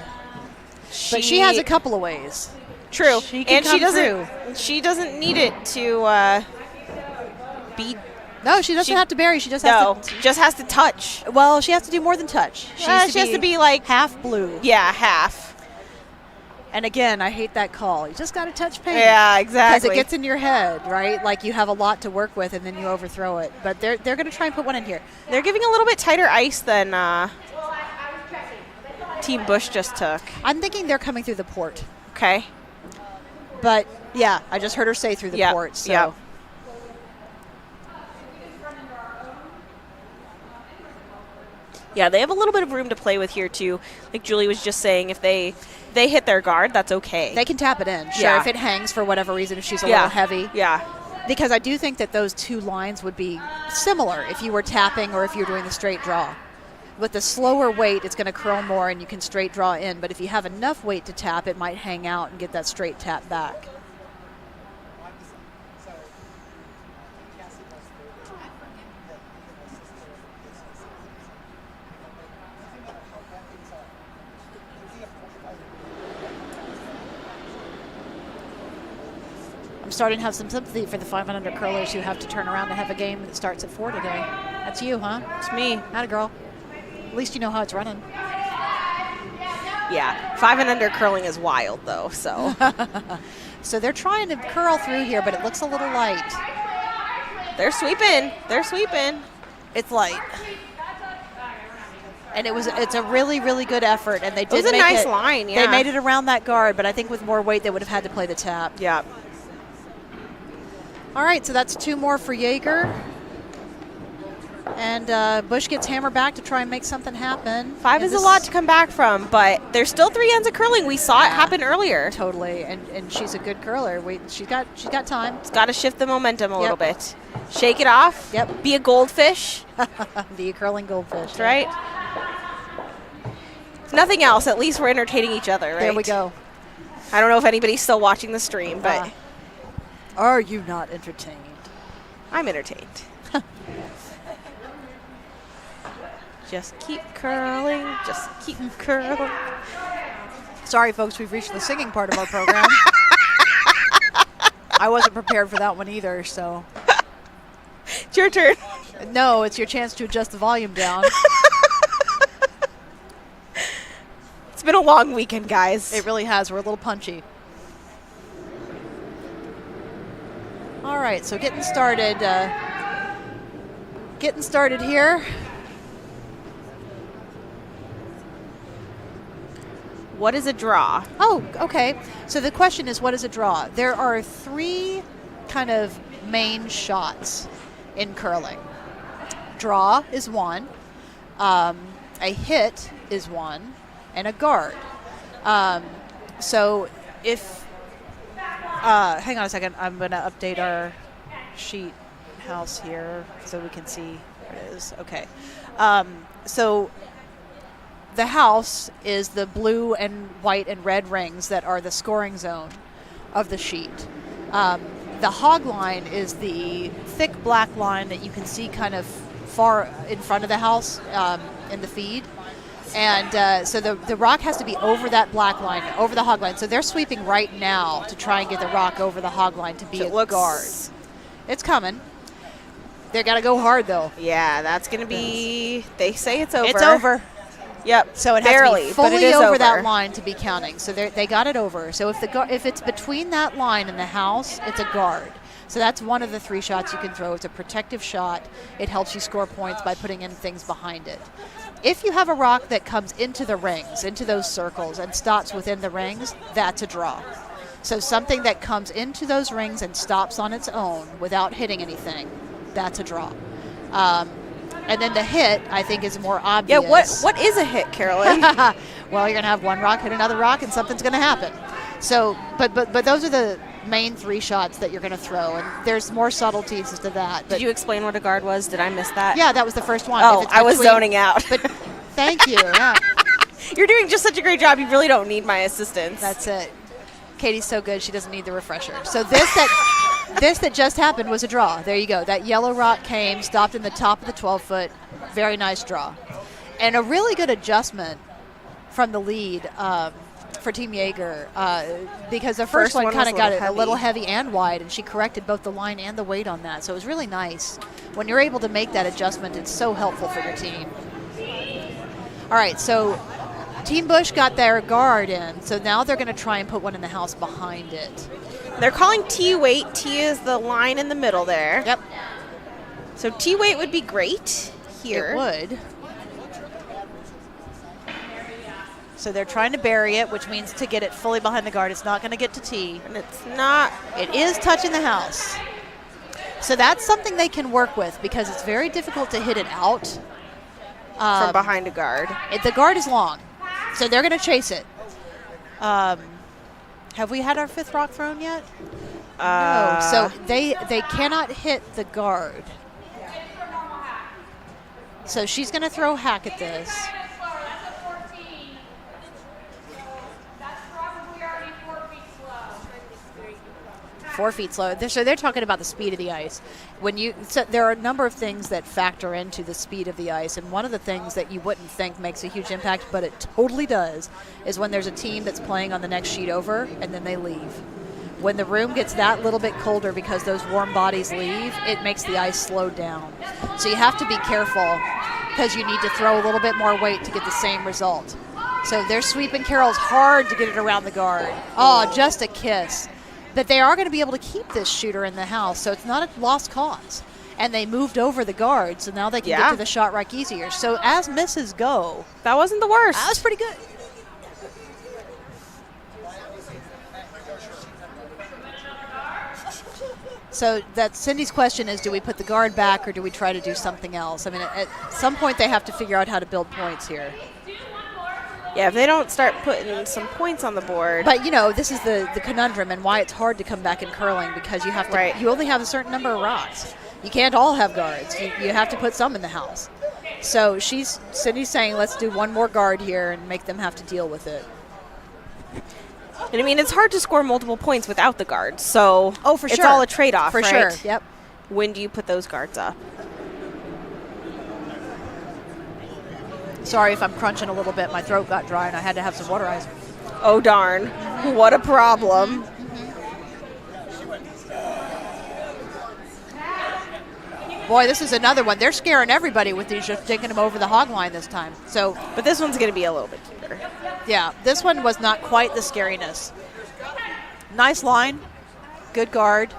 But she has a couple of ways. True. She can and come she doesn't through. she doesn't need it to be No, she doesn't have to bury. She just has she just has to touch. to. Well, she has to do more than touch. She She has to be like half blue. yeah, half. And again, I hate that call. You just got to touch paint. Yeah, Because exactly. it gets in your head, right? Like you have a lot to work with, and then you overthrow it. But they're going to try and put one in here. They're giving a little bit tighter ice than Team Bush just took. I'm thinking they're coming through the port. Okay. But, yeah, I just heard her say through the Yep, port. So. yep. Yeah, they have a little bit of room to play with here, too. Like Julie was just saying, if they hit their guard, that's okay. They can tap it in. Sure, Yeah. if it hangs for whatever reason, if she's a Yeah. little heavy. Yeah. Because I do think that those two lines would be similar if you were tapping or if you're doing the straight draw. With the slower weight, it's going to curl more and you can straight draw in. But if you have enough weight to tap, it might hang out and get that straight tap back. I'm starting to have some sympathy for the 5 and under curlers who have to turn around and have a game that starts at 4 today. That's you, huh? It's me. Atta girl. At least you know how it's running. Yeah. 5 and under curling is wild, though, so. So they're trying to curl through here, but it looks a little light. They're sweeping. They're sweeping. It's light. And it's a really, really good effort. And they did It was a make nice it, line, They yeah. made it around that guard, but I think with more weight, they would have had to play the tap. Yeah. All right, so that's 2 more for Yeager. And Bush gets hammer back to try and make something happen. 5 And is a this- lot to come back from, but there's still 3 ends of curling. We saw it happen earlier. Totally, and she's a good curler. She's got time. It's got to shift the momentum a little Yep. bit. Shake it off. Yep. Be a goldfish. The curling goldfish. That's right. If nothing else, at least we're entertaining each other, right? There we go. I don't know if anybody's still watching the stream, but Are you not entertained? I'm entertained. Just keep curling. Just keep curling. Sorry, folks, we've reached the singing part of our program. I wasn't prepared for that one either, so. It's your turn. No, it's your chance to adjust the volume down. It's been a long weekend, guys. It really has. We're a little punchy. All right, so getting started here. What is a draw? Oh, okay. So the question is, what is a draw? There are 3 kind of main shots in curling. Draw is one, a hit is one, and a guard. So if, hang on a second, I'm going to update our sheet house here so we can see where it is. Okay. So the house is the blue and white and red rings that are the scoring zone of the sheet. The hog line is the thick black line that you can see kind of far in front of the house in the feed. And so the rock has to be over that black line, over the hog line. So they're sweeping right now to try and get the rock over the hog line to be a guard. It's coming. They got to go hard, though. Yeah, that's going to be, they say it's over. It's over. Yep. So it barely, has to be but it fully is over that line to be counting. So they got it over. So if it's between that line and the house, it's a guard. So that's one of the 3 shots you can throw. It's a protective shot. It helps you score points by putting in things behind it. If you have a rock that comes into the rings, into those circles, and stops within the rings, that's a draw. So something that comes into those rings and stops on its own without hitting anything, that's a draw. And then the hit, I think, is more obvious. Yeah, what is a hit, Carolyn? Well, you're going to have one rock hit another rock, and something's going to happen. So, but those are the main 3 shots that you're going to throw, and there's more subtleties to that. But Did you explain what a guard was? Did I miss that? yeah, that was the first one. Oh, If it's I was between- zoning out. But thank you. Yeah, You're doing just such a great job. You really don't need my assistance. that's it. Katie's so good, she doesn't need the refresher. So this that just happened was a draw. There you go. That yellow rock came, stopped in the top of the 12-foot. Very nice draw. And a really good adjustment from the lead for Team Yeager because the first one one kind was of got it a a little little heavy and wide, and she corrected both the line and the weight on that. So it was really nice. When you're able to make that adjustment, it's so helpful for your team. All right, so Team Bush got their guard in, so now they're going to try and put one in the house behind it. They're calling T weight. T is the line in the middle there. Yep. So T weight would be great here. It would. So they're trying to bury it, which means to get it fully behind the guard. It's not going to get to T. And it's not. It is touching the house. So that's something they can work with because it's very difficult to hit it out. From behind a guard. The guard is long, so they're going to chase it. Have we had our 5th rock thrown yet? No. So they cannot hit the guard. So she's going to throw hack at this. 4 feet slow. So they're talking about the speed of the ice. So there are a number of things that factor into the speed of the ice, and one of the things that you wouldn't think makes a huge impact, but it totally does, is when there's a team that's playing on the next sheet over and then they leave. When the room gets that little bit colder because those warm bodies leave, it makes the ice slow down. So you have to be careful because you need to throw a little bit more weight to get the same result. So they're sweeping Carol's hard to get it around the guard. Oh, just a kiss. But they are going to be able to keep this shooter in the house, so it's not a lost cause. And they moved over the guard, so now they can get to the shot rack easier. So as misses go, that wasn't the worst. That was pretty good. So that Cindy's question is, do we put the guard back or do we try to do something else? I mean, at some point they have to figure out how to build points here. Yeah, if they don't start putting some points on the board. But, you know, this is the conundrum and why it's hard to come back in curling because you have to, you only have a certain number of rocks. You can't all have guards. You have to put some in the house. So Cindy's saying, let's do one more guard here and make them have to deal with it. And I mean, it's hard to score multiple points without the guards. So for it's sure. all a trade-off, for right? sure. Yep. When do you put those guards up? Sorry if I'm crunching a little bit. My throat got dry and I had to have some water ice. Oh, darn. What a problem. Boy, this is another one. They're scaring everybody with these, just taking them over the hog line this time. So, but this one's going to be a little bit cuter. Yeah, this one was not quite the scariness. Nice line. Good guard.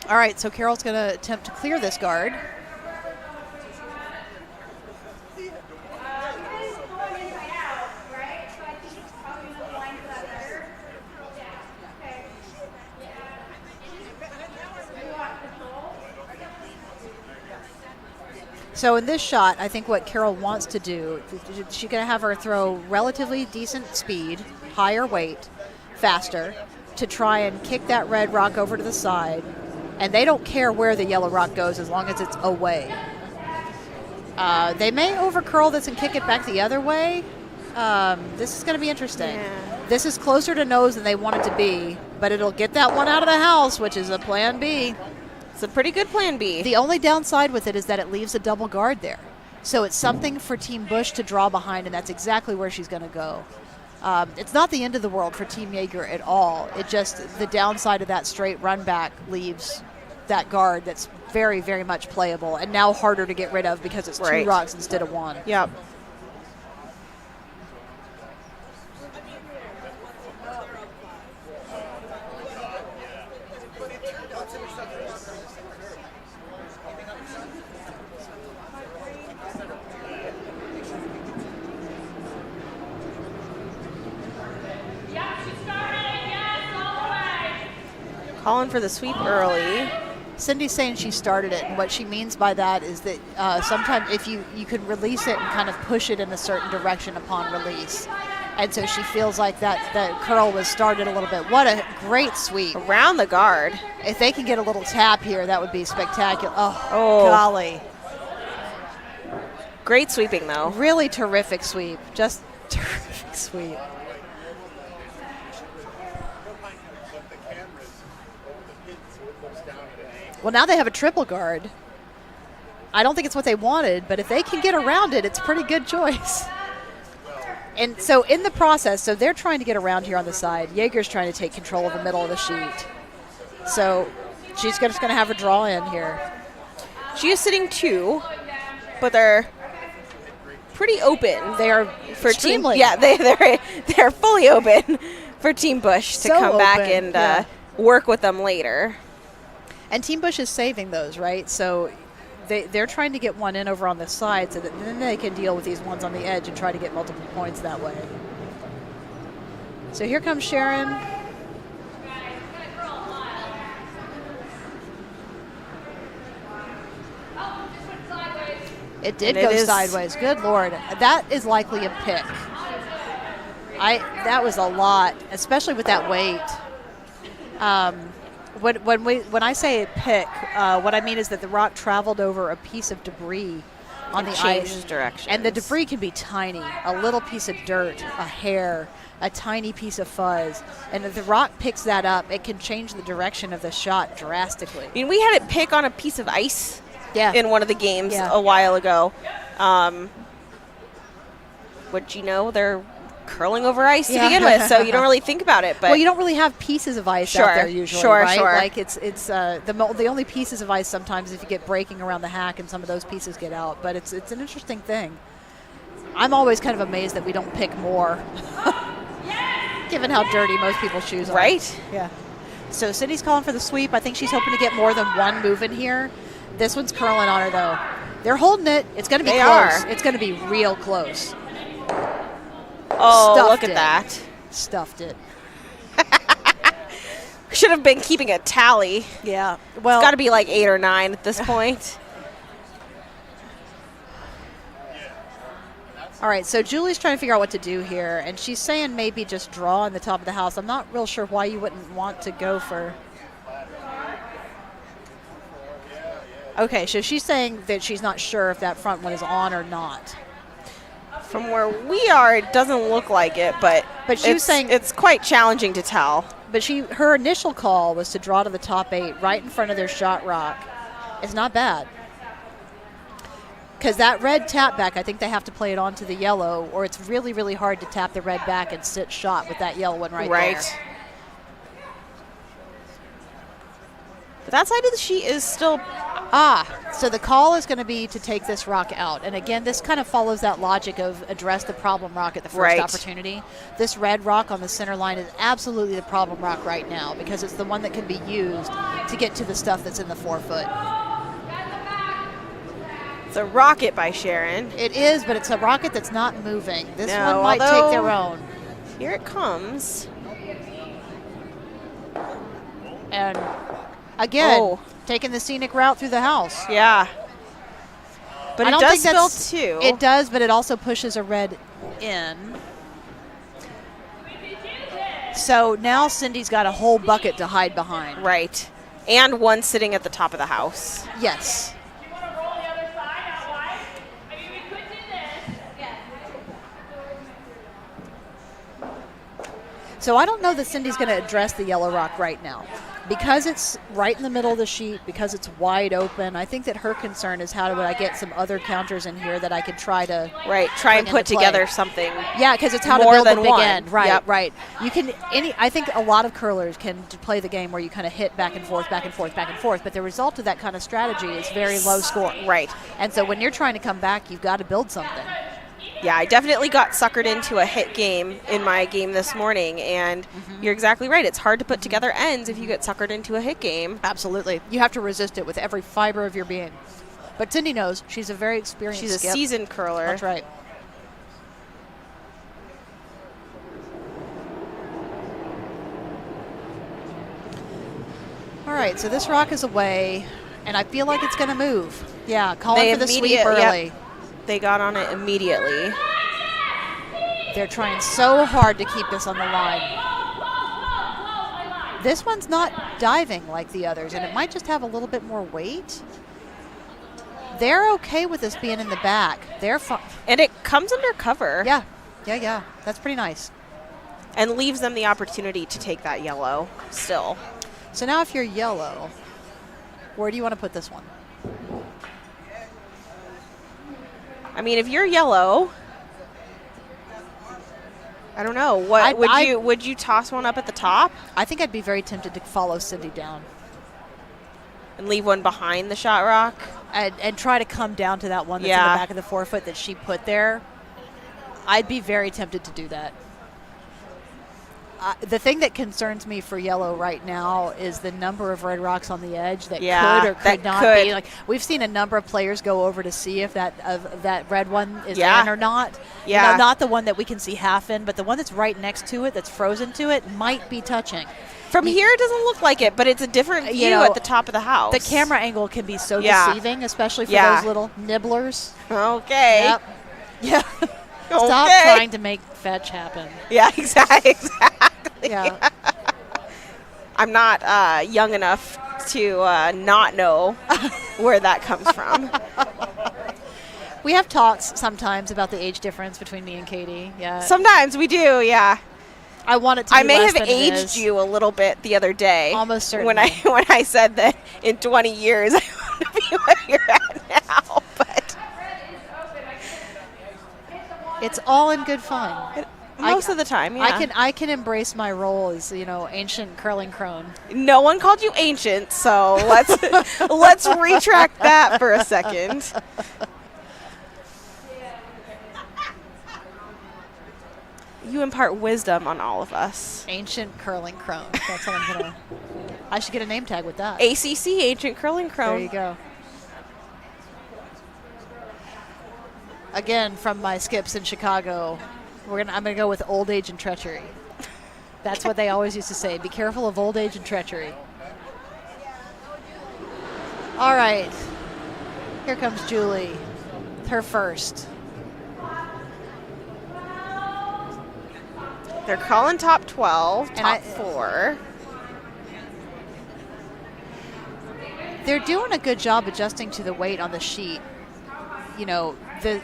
All right, so Carol's going to attempt to clear this guard. So in this shot, I think what Carol wants to do, she's going to have her throw relatively decent speed, higher weight, faster, to try and kick that red rock over to the side. And they don't care where the yellow rock goes as long as it's away. They may overcurl this and kick it back the other way. This is going to be interesting. Yeah. This is closer to nose than they want it to be, but it'll get that one out of the house, which is a plan B. It's a pretty good plan B. The only downside with it is that it leaves a double guard there. So it's something for Team Bush to draw behind, and that's exactly where she's going to go. It's not the end of the world for Team Yeager at all. It just, the downside of that straight run back leaves that guard that's very, very much playable and now harder to get rid of because it's 2 rocks instead of 1. Yep. Calling for the sweep early. Cindy's saying she started it, and what she means by that is that sometimes if you can release it and kind of push it in a certain direction upon release. And so she feels like that curl was started a little bit. What a great sweep. Around the guard. If they can get a little tap here, that would be spectacular. Oh. Golly. Great sweeping, though. Really terrific sweep. Just terrific sweep. Well, now they have a triple guard. I don't think it's what they wanted, but if they can get around it, it's a pretty good choice. And so in the process, so they're trying to get around here on the side. Yeager's trying to take control of the middle of the sheet. So she's just going to have a draw in here. She is sitting 2, but they're pretty open. They are For extremely. team, yeah, they're fully open for Team Bush to So come back open, and yeah. work with them later. And Team Bush is saving those, right? So they're trying to get one in over on the side so that then they can deal with these ones on the edge and try to get multiple points that way. So here comes Sharon. It did And go it is- sideways. Good Lord. That is likely a pick. That was a lot, especially with that weight. When I say a pick, what I mean is that the rock traveled over a piece of debris on the Changes ice. directions. And the debris can be tiny, a little piece of dirt, a hair, a tiny piece of fuzz. And if the rock picks that up, it can change the direction of the shot drastically. I mean, we had it pick on a piece of ice Yeah. in one of the games Yeah. a while ago. What you know, they're curling over ice to Yeah. begin with, so you don't really think about it. But Well, you don't really have pieces of ice Sure, out there usually, sure, right? sure. Like it's the only pieces of ice sometimes if you get breaking around the hack and some of those pieces get out. But it's an interesting thing. I'm always kind of amazed that we don't pick more, given how dirty most people's shoes are. right? Yeah. So Cindy's calling for the sweep. I think she's hoping to get more than one move in here. This one's curling on her though. They're holding it. It's going to be They close. are. It's going to be real close. Oh, Stuffed look at it. that. Stuffed it. Should have been keeping a tally. Yeah. Well, It's got to be like 8 or 9 at this point. all right, so Julie's trying to figure out what to do here, and she's saying maybe just draw on the top of the house. I'm not real sure why you wouldn't want to go for... Okay, so she's saying that she's not sure if that front one is on or not. From where we are, it doesn't look like it, but But she was saying- it's quite challenging to tell. But her initial call was to draw to the top 8 right in front of their shot rock. It's not bad. Because that red tap back, I think they have to play it onto the yellow, or it's really, really hard to tap the red back and sit shot with that yellow one right there. But that side of the sheet is still So the call is going to be to take this rock out. And again, this kind of follows that logic of address the problem rock at the first Right. opportunity. This red rock on the center line is absolutely the problem rock right now because it's the one that can be used to get to the stuff that's in the 4-foot. it's a rocket by Sharon. It is, but it's a rocket that's not moving. This No, one might although- take their own. Here it comes. And again, Oh. taking the scenic route through the house. Yeah. But I it don't does think spill that's- too. It does, but it also pushes a red in. So now Cindy's got a whole bucket to hide behind. Right. And one sitting at the top of the house. Yes. You want to roll the other side out wide? I mean, we could do this. So I don't know that Cindy's going to address the yellow rock right now. Because it's right in the middle of the sheet, because it's wide open, I think that her concern is how do I get some other counters in here that I could try to... Right. Try and Bring put into play. together something. Yeah, because it's how to More build the than big one. end. Right, Yep. right. You can I think a lot of curlers can play the game where you kind of hit back and forth, back and forth, back and forth. But the result of that kind of strategy is very low score. Right. And so when you're trying to come back, you've got to build something. Yeah, I definitely got suckered into a hit game in my game this morning, and you're exactly right. It's hard to put together ends if you get suckered into a hit game. Absolutely. You have to resist it with every fiber of your being. But Cindy knows. She's a very experienced She's a skip. seasoned curler. That's right. All right, so this rock is away, and I feel like it's going to move. Yeah, calling for the sweep early. Yep, they got on it immediately. They're trying so hard to keep this on the line. This one's not diving like the others, and it might just have a little bit more weight. They're okay with this being in the back. They're fine. And it comes under cover. Yeah. That's pretty nice. And leaves them the opportunity to take that yellow still. So now if you're yellow, where do you want to put this one? I mean, if you're yellow, I don't know. What I- would you toss one up at the top I think I'd be very tempted to follow Cindy down and leave one behind the shot rock? and try to come down to that one that's in Yeah. the back of the forefoot that she put there. I'd be very tempted to do that. The thing that concerns me for yellow right now is the number of red rocks on the edge that Yeah, could or could that not could. be. Like we've seen a number of players go over to see if that red one is Yeah. in or not. Yeah. Not the one that we can see half in, but the one that's right next to it, that's frozen to it, might be touching. From here, it doesn't look like it, but it's a different view at the top of the house. The camera angle can be so Yeah. deceiving, especially for Yeah. those little nibblers. Okay. Yep. Yeah. Stop Okay. trying to make fetch happen. Yeah, exactly. Yeah. I'm not young enough to not know where that comes from. We have talks sometimes about the age difference between me and Katie. Yeah. Sometimes we do, yeah. I want it to be I may less have than it aged is. you a little bit the other day. Almost when I said that in 20 years I want to be where you're at now, but It's all in good fun. most of the time, yeah. I can embrace my role as, ancient curling crone. No one called you ancient, so let's retract that for a second. You impart wisdom on all of us. Ancient curling crone. That's what I'm gonna. I should get a name tag with that. ACC, Ancient Curling Crone. There you go. Again, from my skips in Chicago, I'm gonna go with old age and treachery. That's what they always used to say. Be careful of old age and treachery. All right. Here comes Julie. Her first. They're calling top 12, And top 4. They're doing a good job adjusting to the weight on the sheet. But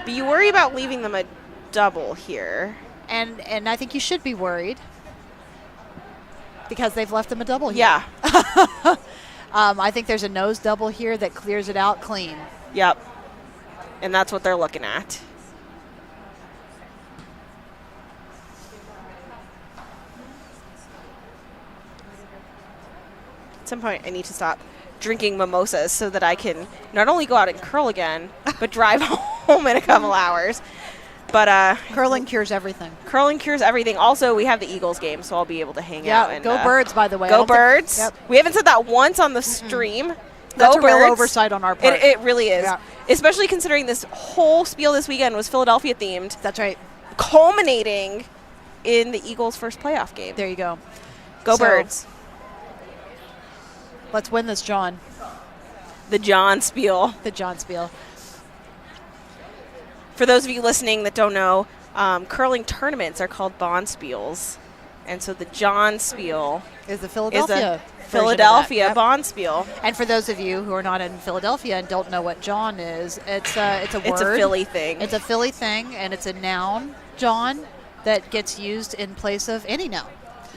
you worry about leaving them a double here. and I think you should be worried because they've left them a double here. Yeah. I think there's a nose double here that clears it out clean. Yep. And that's what they're looking at. At some point, I need to stop drinking mimosas so that I can not only go out and curl again, but drive home in a couple hours. But Curling cures everything. curling cures everything. Also, we have the Eagles game, so I'll be able to hang out. Yeah, And, go Birds, by the way. I Go don't think- Birds. Yep. We haven't said that once on the stream. That's Go a real Birds. oversight on our part. It really is. Yeah. Especially considering this whole spiel this weekend was Philadelphia themed, That's right. culminating in the Eagles' first playoff game. There you go. Go So- Birds. Let's win this, John. The John spiel. The John spiel. For those of you listening that don't know, curling tournaments are called bond spiels. And so the John spiel Is the is Philadelphia a version of that. Philadelphia Yep. bond spiel. And for those of you who are not in Philadelphia and don't know what John is, it's a word. It's a Philly thing. It's a Philly thing, and it's a noun, John, that gets used in place of any noun.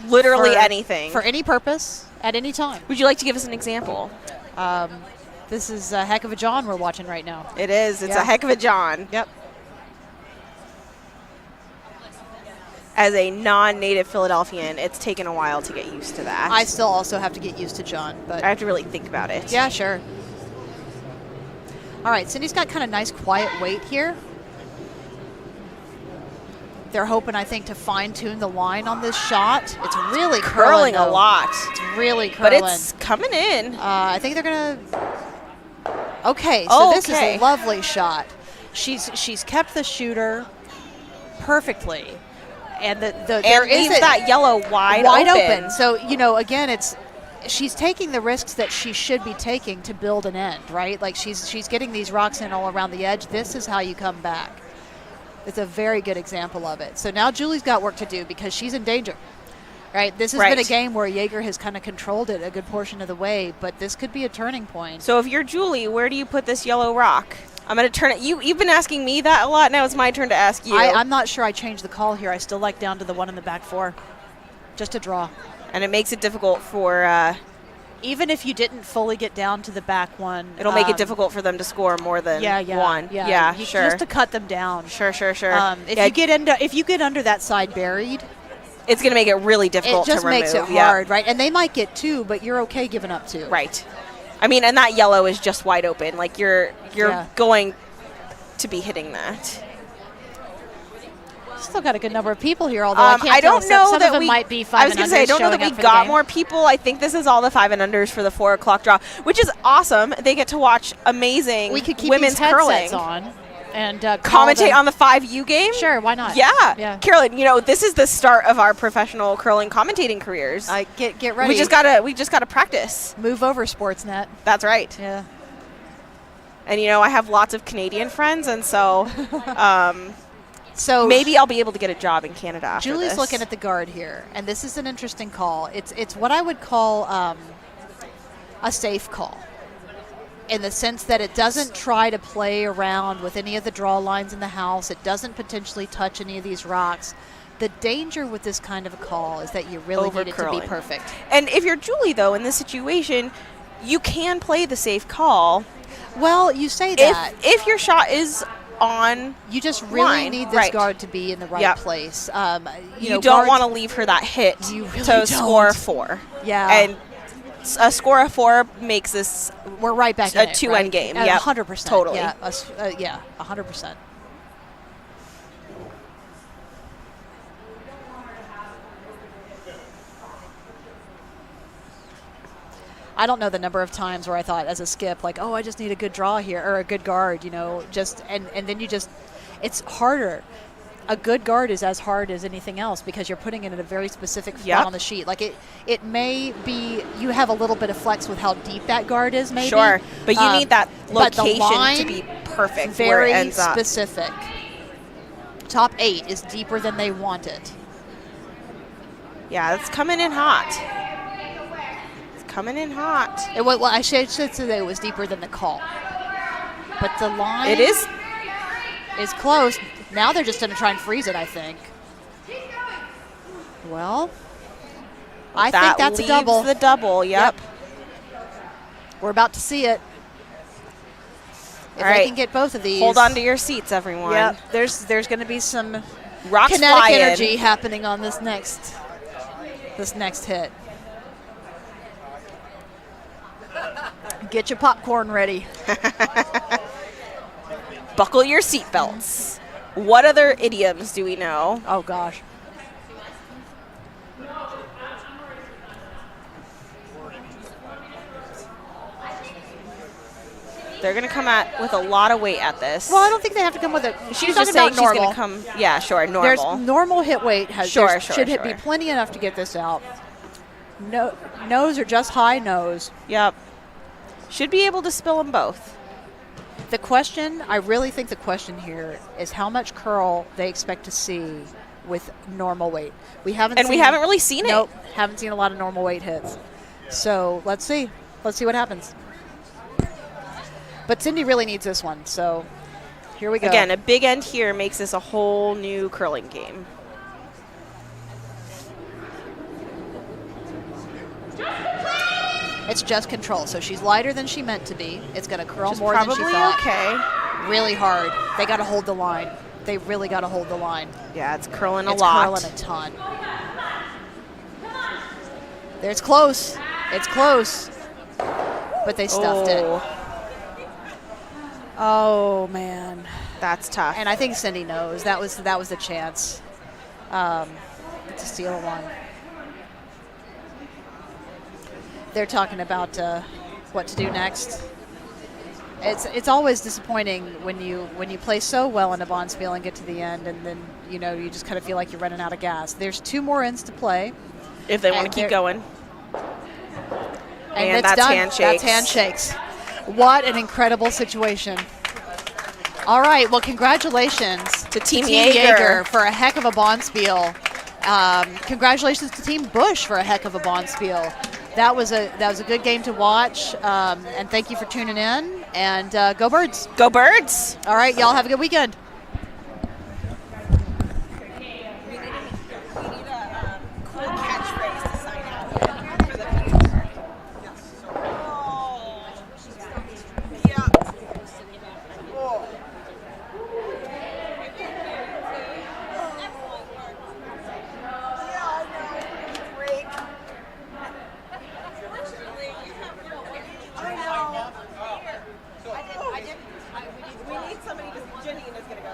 Literally For- anything. For any purpose, at any time. Would you like to give us an example? This is a heck of a John we're watching right now. It is. It's Yeah. a heck of a John. Yep. As a non-native Philadelphian, it's taken a while to get used to that. I still also have to get used to John, but I have to really think about it. yeah, sure. All right, Cindy's got kind of nice quiet weight here. They're hoping, I think, to fine-tune the line on this shot. It's really Curling a though. lot. It's really But curling. it's coming in. I think they're gonna. Okay, so this is Okay. a lovely shot. She's kept the shooter perfectly, and there And is leaves that yellow wide open. So again, she's taking the risks that she should be taking to build an end, right? Like she's getting these rocks in all around the edge. This is how you come back. It's a very good example of it. So now Julie's got work to do because she's in danger. Right? This has been a Right. game where Yeager has kind of controlled it a good portion of the way, but this could be a turning point. So if you're Julie, where do you put this yellow rock? I'm going to turn it. You've been asking me that a lot. Now it's my turn to ask you. I'm not sure I changed the call here. I still like down to the one in the back four. Just a draw. And it makes it difficult for even if you didn't fully get down to the back one, It'll make it difficult for them to score more than one. Yeah, sure. Just to cut them down. Sure. If you get under that side buried, it's going to make it really difficult it just to remove. makes it hard, right? And they might get 2, but you're okay giving up 2. Right. I mean, and that yellow is just wide open. Like you're going to be hitting that. Still got a good number of people here, although I can't I don't know some that of them we might be 5 I was going to say I don't know that we got more people. I think this is all the 5 and unders for the 4 o'clock draw, which is awesome. They get to watch amazing we could keep women's these headsets curling on and commentate on the 5U game. Sure, why not? Yeah. Carolyn, this is the start of our professional curling commentating careers. Get ready. We just gotta practice. Move over, Sportsnet. That's right. Yeah. And I have lots of Canadian friends, and so so maybe I'll be able to get a job in Canada after Julie's this. looking at the guard here, and this is an interesting call. It's what I would call a safe call, in the sense that it doesn't try to play around with any of the draw lines in the house. It doesn't potentially touch any of these rocks. The danger with this kind of a call is that you really need it to be perfect. And if you're Julie, though, in this situation, you can play the safe call. Well, you say that. If your shot is on you just really need this guard to be in the right place. You don't want to leave her that hit to score 4. Yeah. And a score of 4 makes this we're right back a in it, 2-end game. Yeah, 100%. Totally. Yeah, 100%. I don't know the number of times where I thought as a skip, like, oh, I just need a good draw here or a good guard, and then it's harder. A good guard is as hard as anything else because you're putting it in a very specific spot on the sheet. Like it may be you have a little bit of flex with how deep that guard is, maybe. Sure, but you need that location to be perfect. Very where it ends specific. Top 8 is deeper than they want it. Yeah, it's coming in hot. Coming in hot. Well, I should say it was deeper than the call. But the line is close. Now they're just going to try and freeze it, I think. Well, I think that's a double. The double, yep. We're about to see it. If they can get both of these. Hold on to your seats, everyone. Yep. There's going to be some rocks kinetic flying. energy happening on this next hit. Get your popcorn ready. Buckle your seatbelts. What other idioms do we know? Oh, gosh. They're going to come with a lot of weight at this. Well, I don't think they have to come with it. She's just saying she's going to come. Yeah, sure, normal. There's normal hit weight. Should be plenty enough to get this out. No, nose or just high nose. Yep. Should be able to spill them both. The question, I really think the question here is how much curl they expect to see with normal weight. We haven't really seen it. Nope, haven't seen a lot of normal weight hits. So let's see. Let's see what happens. But Cindy really needs this one, so here we go. Again, a big end here makes this a whole new curling game. It's just control. So she's lighter than she meant to be. It's going to curl more than she thought. Okay. Really hard. They got to hold the line. They really got to hold the line. Yeah, it's curling a lot. It's curling a ton. It's close. It's close. But they stuffed it. Oh, man. That's tough. And I think Cindy knows. That was the chance to steal one. They're talking about what to do next. It's always disappointing when you play so well in a bonspiel and get to the end, and then you just kind of feel like you're running out of gas. There's 2 more ends to play if they want to keep going. And that's done. handshakes. That's handshakes. What an incredible situation. All right. Well, congratulations to Team Yeager for a heck of a bonspiel. Congratulations to Team Bush for a heck of a bonspiel. That was a good game to watch, and thank you for tuning in. And go Birds! Go Birds! All right, y'all have a good weekend. We need a cool catchphrase to sign out for the future. Yes.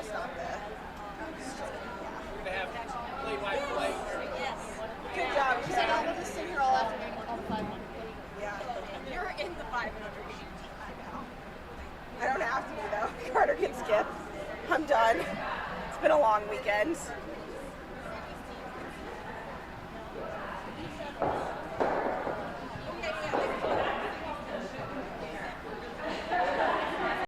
gotta stop there. Good job, Chad. I'll just sit here all afternoon and call the 500. Yeah. You're in the 500. I don't have to be though. Carter can skip. I'm done. It's been a long weekend.